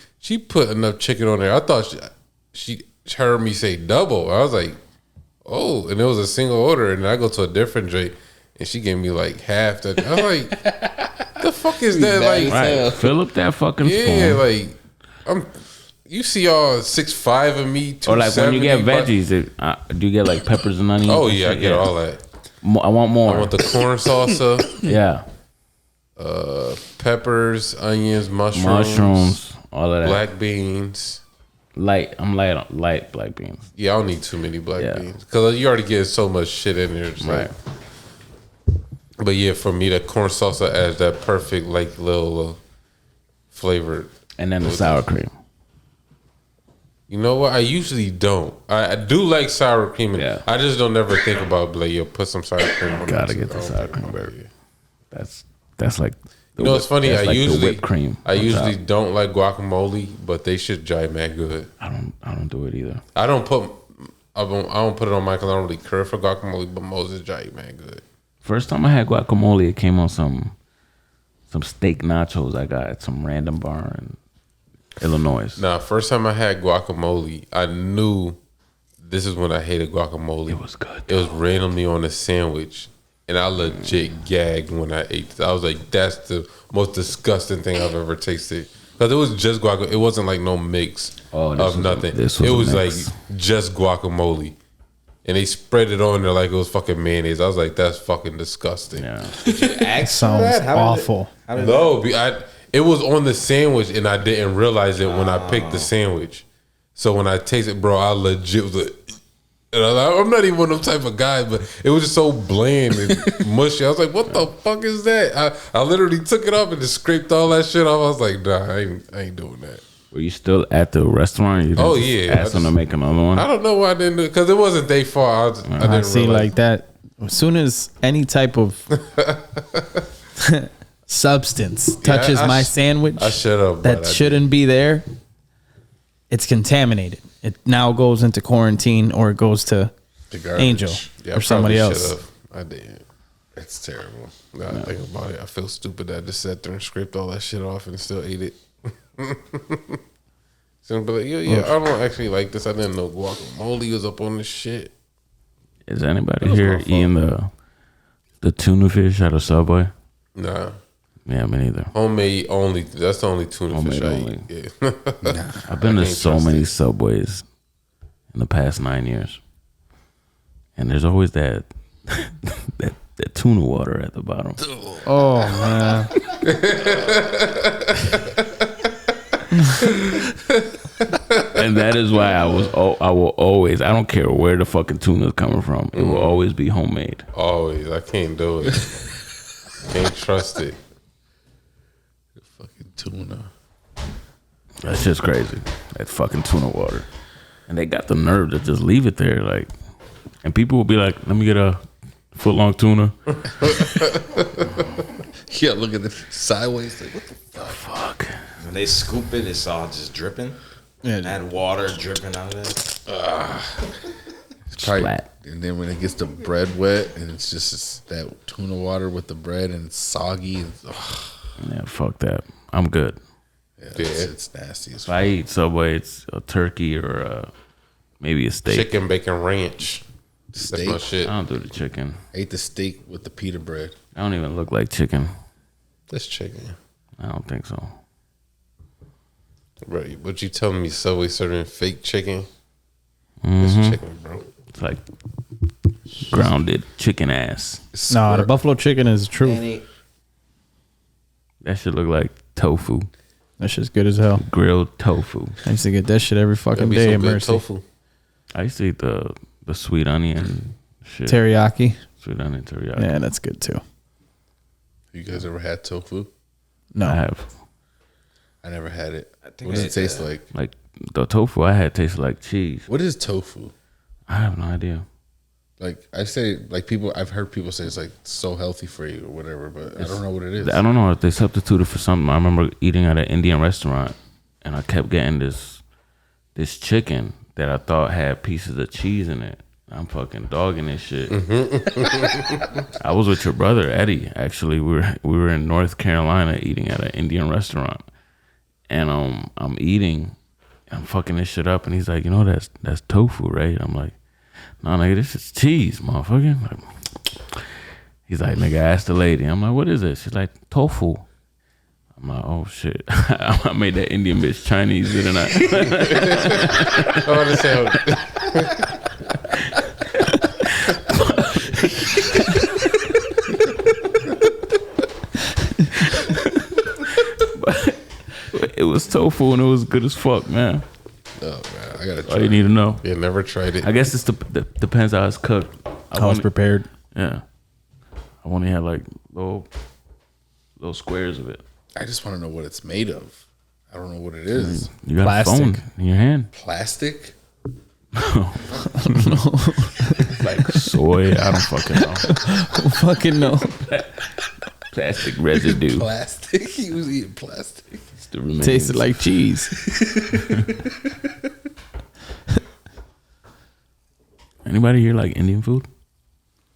put enough chicken on there. I thought she heard me say double. I was like, oh, and it was a single order. And I go to a different drink, and she gave me like half that. I was like, the fuck is that? Like, Right. Fill up that fucking yeah, spoon. like you see all 6'5" of me, 270. Or like when you get but- veggies, do you get like peppers and onions? Oh and yeah, I shit? get all that. I want more. I want the corn salsa, yeah. peppers, onions, mushrooms, All of that. black beans. I'm light on light black beans. Yeah, I don't need too many black Yeah. beans because you already get so much shit in there. It's Right. like- but yeah, for me, that corn salsa adds that perfect like little flavor. And then the sour cream. You know what? I usually don't. I do like sour cream. Yeah. I just don't ever think about like, yo, put some sour cream on it. Gotta get the I don't sour think cream, about baby. it. That's like the You know what's funny? that's I like the usually whipped cream. I on usually top. don't like guacamole, but they should jive mad good. I don't do it either. I don't put it on my because I don't really care for guacamole, but Moses jive mad good. First time I had guacamole, it came on some steak nachos I got at some random bar in Illinois. Now, first time I had guacamole, I knew this is when I hated guacamole. It was good. It was randomly on a sandwich, and I legit gagged when I ate it. I was like, that's the most disgusting thing I've ever tasted. Because it was just guacamole. It wasn't like no mix of nothing. this It was was a like mix. just guacamole. And they spread it on there like it was fucking mayonnaise. I was like, that's fucking disgusting. Yeah. Sounds awful. No, it was on the sandwich, and I didn't realize it when I picked the sandwich. So when I tasted, bro, I legit was like, and I'm not even one of them type of guys, but it was just so bland and mushy. I was like, what the fuck is that? I literally took it off and just scraped all that shit off. I was like, nah, I ain't doing that. Were you still at the restaurant? You Oh, just yeah. asked them to make another one. I don't know why I didn't do it because it wasn't day 4. I I didn't see realize. like that. As soon as any type of substance touches I my sh- sandwich I should have. that shouldn't be there, it's contaminated. It now goes into quarantine or it goes to The garbage. Angel Yeah, or somebody else. I did. It's terrible. Now I think about it, I feel stupid that I just sat there and scraped all that shit off and still ate it. So I'm like, yeah, I don't actually like this. I didn't know guacamole was up on this shit. Is anybody here eating the tuna fish out of Subway? Nah. Yeah, me neither. Homemade only. That's the only tuna Homemade fish I only. eat. Yeah. I've been to can't so trust many it. Subways in the past 9 years, and there's always that that tuna water at the bottom. Oh man. And that is why I will always, I don't care where the fucking tuna is coming from, it will always be homemade. Always. I can't do it. Can't trust it. Fucking tuna. That's just crazy. That fucking tuna water. And they got the nerve to just leave it there, like, and people will be like, let me get a foot-long tuna. Yeah, look at it sideways. Like, what the Fuck. When they scoop it, it's all just dripping. Yeah. And water dripping out of it. Probably, Splat. and then when it gets the bread wet and it's just that tuna water with the bread and it's soggy. And, Yeah, fuck that. I'm good. it's nasty as If I eat Subway, it's a turkey or maybe a steak. Chicken bacon ranch. That's Steak. my shit. I don't do the chicken. I ate the steak with the pita bread. I don't even look like chicken. That's chicken. I don't think so. Right. But you telling me Subway serving fake chicken? Mm-hmm. It's chicken, bro. It's like grounded chicken ass. No, the buffalo chicken is true. That shit look like tofu. That shit's good as hell. Grilled tofu. I used to get that shit every fucking That'd be day some at good Mercy. tofu. I used to eat the sweet onion shit. Teriyaki. Sweet onion teriyaki. Yeah, that's good too. You guys ever had tofu? No. I have. I never had it. think What does I it taste ate like? Like the tofu I had tasted like cheese. What is tofu? I have no idea. Like I say, like people, I've heard people say it's like so healthy for you or whatever, but I don't know what it is. I don't know if they substituted for something. I remember eating at an Indian restaurant, and I kept getting this chicken that I thought had pieces of cheese in it. I'm fucking dogging this shit. I was with your brother Eddie. Actually, we were in North Carolina eating at an Indian restaurant, and I'm eating, I'm fucking this shit up, and he's like, you know that's tofu, right? I'm like, no, nigga, this is cheese, motherfucker. Like, he's like, nigga, ask the lady. I'm like, what is this? She's like, tofu. I'm like, oh shit. I made that Indian bitch Chinese, didn't I? I want to say, It was tofu and it was good as fuck, man. Oh man, I gotta All you try. need to know. yeah, never tried it. I guess it's depends how it's cooked. How it's prepared. Yeah. I only had like little squares of it. I just want to know what it's made of. I don't know what it is. You got Plastic. a phone in your hand. Plastic? Like soy. I don't fucking know. Fucking no. Plastic residue. Plastic? He was eating plastic. It's the remains. Tasted like cheese. Anybody here like Indian food?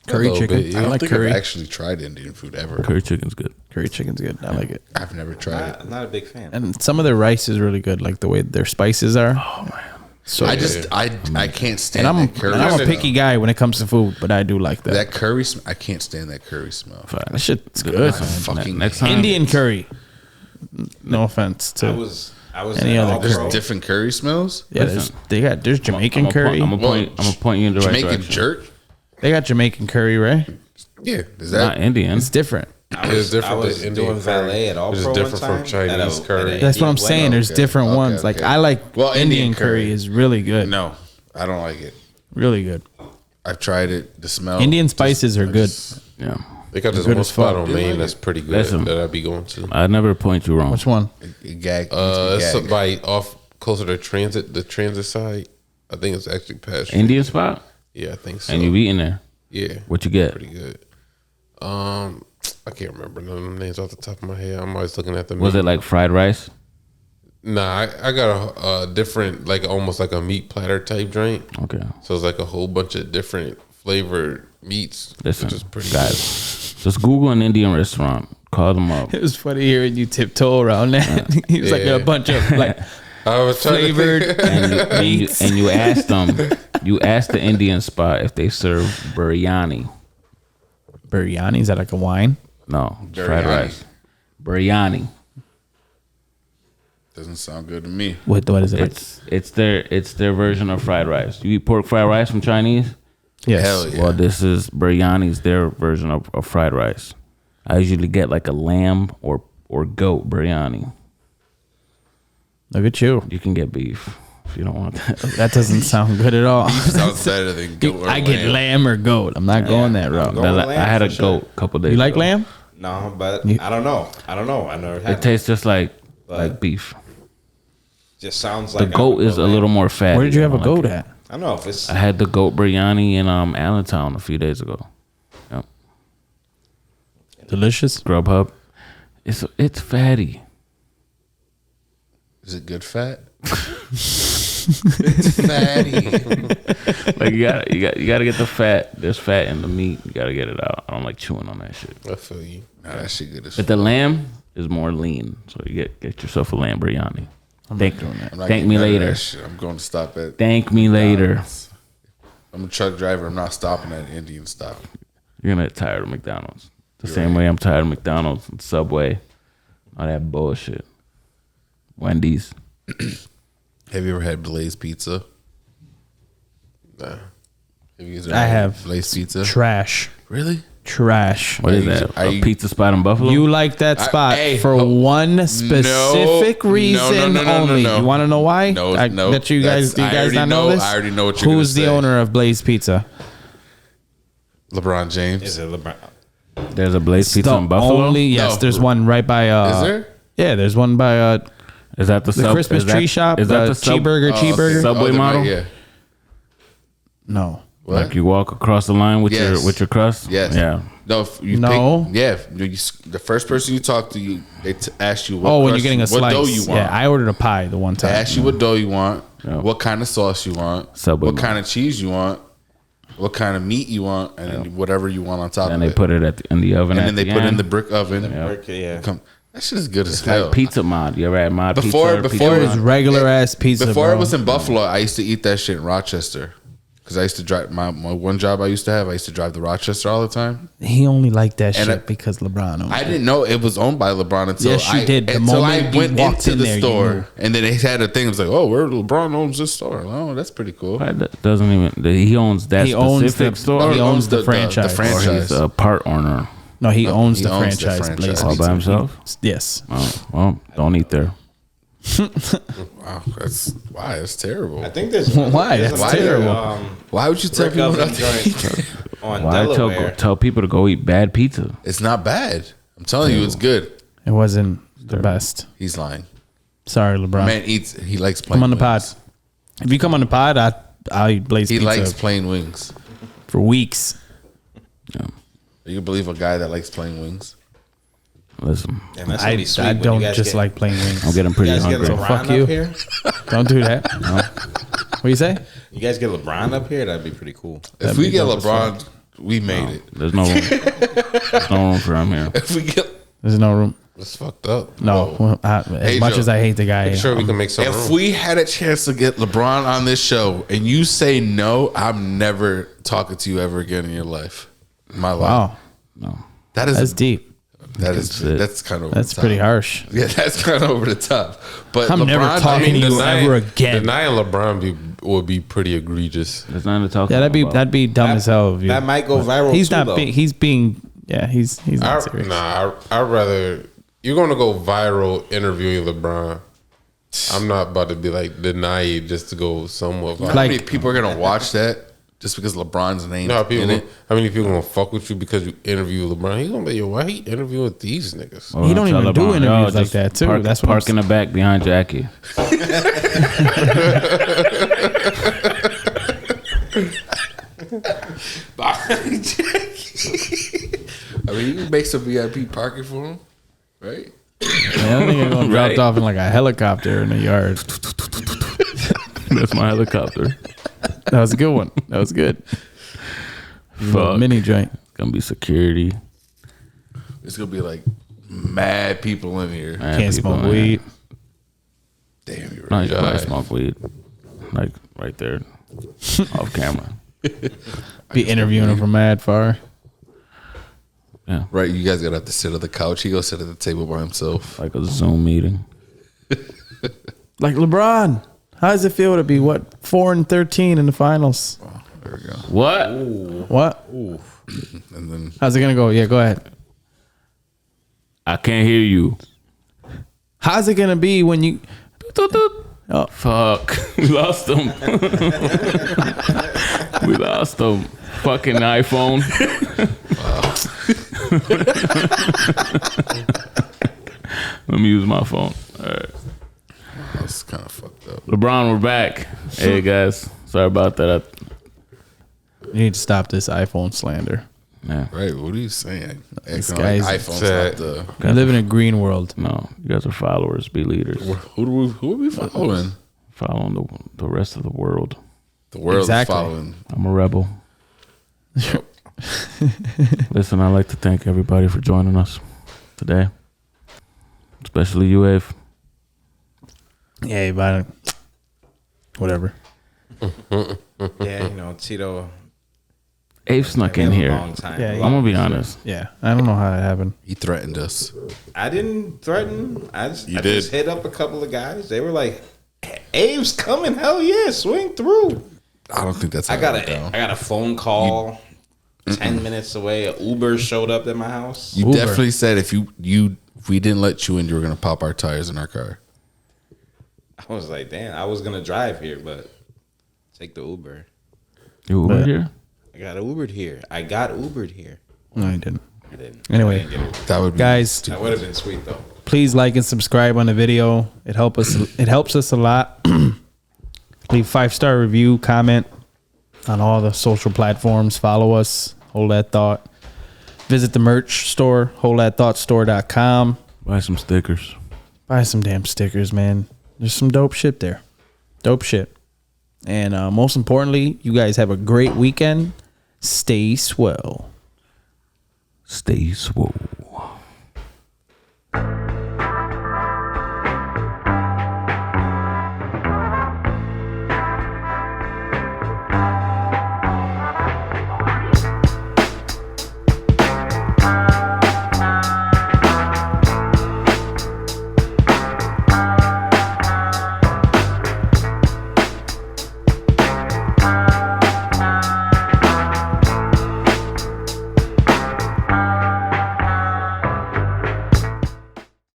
Curry little chicken. bit, yeah. I I don't like think curry. I've actually tried Indian food ever. Curry chicken's good. Curry chicken's good. I like it. I've never tried it. Not a big fan. And some of their rice is really good, like the way their spices are. Oh man. So I good. just I can't stand and I'm that curry. and I'm a smell. picky guy when it comes to food, but I do like that. That curry, I can't stand that curry smell. That shit's good. Fucking Next time. Indian curry. No offense to I was any at other All curry. Pro. Different curry smells. yeah. There's Jamaican curry. I'm gonna point you in the right Jamaican direction. jerk. They got Jamaican curry, right? Yeah, is Not that Indian. It's different. It's different I was than doing Indian valet curry. at All It's Pro different one from time, Chinese at a- curry. at a- That's what I'm Bueno. saying. There's okay, different okay, ones. Like okay. I like Well, Indian Indian curry curry. is really good. no? I don't like it. Really good. I've tried it. The smell. Indian spices are good. Yeah. They got this Good one as fuck. spot on Main that's pretty good Listen. that I be going to. I never point you wrong. Which one? It's by off closer to the transit side. I think it's actually past Indian spot? Yeah, I think so. And you eating there? Yeah, What you get? pretty good. I can't remember none of them names off the top of my head. I'm always looking at them. Was it like fried rice? Nah, I got a different, like almost like a meat platter type drink. Okay. So it's like a whole bunch of different flavored meats, Listen, which is pretty guys, just Google an Indian restaurant. Call them up. It was funny hearing you tiptoe around that. He was like Yeah. a bunch of like I was trying flavored. to think. And you ask them, you ask the Indian spot if they serve biryani. Biryani, is that like a wine? No, it's fried Biryani. rice. Biryani. Doesn't sound good to me. What is it? It's their version of fried rice. You eat pork fried rice from Chinese? Yes. Hell yeah. Well, this is biryani's their version of fried rice. I usually get like a lamb or goat biryani. Look at you. You can get beef if you don't want that. That doesn't sound good at all. Sounds better than goat or I get lamb or goat. I'm not going that route. going I lamb had a for sure. goat a couple days You like ago. lamb? No, but I don't know. I never had It it. tastes just like beef. Just sounds The like goat is a little more fatty. Where did you have a I goat like it. at? I don't know if it's I had the goat biryani in Allentown a few days ago. Yep. Delicious. Grubhub. It's fatty. Is it good fat? It's fatty. Like you gotta get the fat. There's fat in the meat. You gotta get it out. I don't like chewing on that shit. I feel you. Nah, that shit good as But fuck. the lamb is more lean, so you get yourself a lamb biryani. Thank I'm not thank getting me none of later. that shit. I'm going to stop at. Thank me later. I'm a truck driver. I'm not stopping at an Indian stop. You're gonna get tired of McDonald's. The same way I'm tired of McDonald's and Subway. All that bullshit. Wendy's. Have you ever had Blaze Pizza? Nah. Have you guys ever I had have. Blaze Pizza. Trash. Really? Trash. What is I that? used to- A pizza spot in Buffalo? You like that spot hey, for one specific reason only. You want to know why? No, no. That you guys, do you I guys already not know this? I already know what you're Who's the gonna say. owner of Blaze Pizza? LeBron James. is it LeBron? There's a Blaze Pizza The in Buffalo? only yes, No. there's one right by. Is there? Yeah, there's one by Is that the, the Christmas tree shop. Is that the cheeseburger? Oh, Cheeseburger? okay. Subway then, model? Yeah. No. What? Like you walk across the line with Yes. your crust? Yes. Yeah. No. If you No. the first person you talk to, they ask you what Oh, when crust- you're getting a what slice. dough you want. Yeah, I ordered a pie the one They time. ask you what dough you want, Yeah. what kind of sauce you want, Subway what model. kind of cheese you want, what kind of meat you want, and then whatever you want on top And of they it. put it in the oven. and at then they the put it in end. the brick oven. Yeah. Come, that shit is good as It's like hell. pizza mod. You ever had mod Before- pizza? before It it was mod? regular ass pizza. Before bro. I was in Buffalo, I used to eat that shit in Rochester. Because I used to drive my one job I used to have. I used to drive to Rochester all the time. He only liked that And shit I- because LeBron owned I it. didn't know it was owned by LeBron until Yes, you did. The until I moment you went walked into in the there, you store, knew. and then they had a thing. It was like, oh, where LeBron owns this store? Oh, that's pretty cool. That doesn't even. He owns that He owns specific the- store. no, he owns the franchise. Or he's a part owner. No, he owns he the owns the franchise. franchise. Blaze All by Pizza. himself? Yes. Oh, well, don't eat there. Wow, that's terrible. I think there's Why? there's That's another, terrible. Why would you tell brick people oven not to eat? joint on Why Delaware. tell people to go eat bad pizza? It's not bad. I'm telling you, it's good. It wasn't the best. He's lying. Sorry, LeBron. Man eats. He likes plain Come on the wings. pod. If you come on the pod, I'll eat Blaze He Pizza likes plain wings. for weeks. You can believe a guy that likes plain wings? Listen, Damn, that's I, gonna be sweet I when don't you guys just get- like plain wings. I'm getting You pretty guys get hungry. LeBron Fuck you. up here. Don't do that. What do you say? You guys get LeBron up here. That'd be pretty cool. If we get LeBron, we made it. There's no room. There's no room for him here. If we get, There's no room. It's fucked up. No. Well, as Hey, much Joe. as I hate the guy, I'm sure we can make some if room. we had a chance to get LeBron on this show, and you say no, I'm never talking to you ever again in your life. In my life. wow, No. That is that's deep. that's kind of over That's the top. pretty harsh. Yeah, that's kind of over the top. But I'm never LeBron, talking to you Denying- ever again. Denying LeBron would be pretty egregious. There's nothing to talk Yeah, about. that'd be dumb as hell of you. That might go viral. He's too, not. though. He's being. Yeah, he's not serious. I'd rather you're gonna go viral interviewing LeBron. I'm not about to be like deny it just to go somewhat viral. how many people are gonna watch that? just because LeBron's name No, in people. it. How many people gonna fuck with you because you interview LeBron? He gonna be, yo, why he interviewing these niggas? Oh, He don't tell even do LeBron, interviews yo, like just that, too. Park, That's what park I'm in the back behind Jackie. I mean, you can make some VIP parking for him, right? I think I'm gonna dropped off in like a helicopter in the yard. That's my helicopter. That was a good one. That was good. Fuck. Mini joint. Gonna be security. It's gonna be like mad people in here. Mad Can't people smoke in weed. Damn, you're No, right. you can probably smoke weed. Like right there. Off camera. Be interviewing him from mad far. Yeah. Right, you guys gotta have to sit on the couch. He goes sit at the table by himself. Like a Zoom meeting. Like LeBron. How does it feel to be 4-13 in the finals? There we go. What? What? And then How's it gonna go? Yeah, go ahead. I can't hear you. How's it gonna be when you? Oh, Fuck. We lost them. We lost them. Fucking iPhone. Let me use my phone. All right. that's kind of fucked up. LeBron, we're back. Hey, guys. Sorry about that. you need to stop this iPhone slander. Yeah. Right, what are you saying? This Acting like guy's iPhone's sad. not the. I live in a green world. No, you guys are followers. Be leaders. Who are we following? Following the rest of the world. The world Exactly. is following. I'm a rebel. Listen, I'd like to thank everybody for joining us today. Especially you, Ave. Yeah, but whatever. Yeah, you know, Tito. Ave snuck been in a here. long time. Yeah, I'm gonna be honest. Yeah, I don't know how that happened. He threatened us. I didn't threaten. I just did. hit up a couple of guys. They were like, "Abe's coming. Hell yeah, swing through." I don't think that's how I got it went down. I got a phone call. 10 minutes away, an Uber showed up at my house. You Uber. definitely said if we didn't let you in, you were gonna pop our tires in our car. I was like, damn, I was gonna drive here, but take the Uber. You over here? I got Ubered here. I got Ubered here. No, I didn't. I didn't. Anyway. I didn't get Ubered. That would be Guys, That would have been sweet though. please like and subscribe on the video. It helps us a lot. Leave 5-star review, comment on all the social platforms. Follow us. Hold That Thought. Visit the merch store, holdthatthoughtstore.com. Buy some stickers. Buy some damn stickers, man. There's some dope shit there. Dope shit. And most importantly, you guys have a great weekend. Stay swell. Stay swole.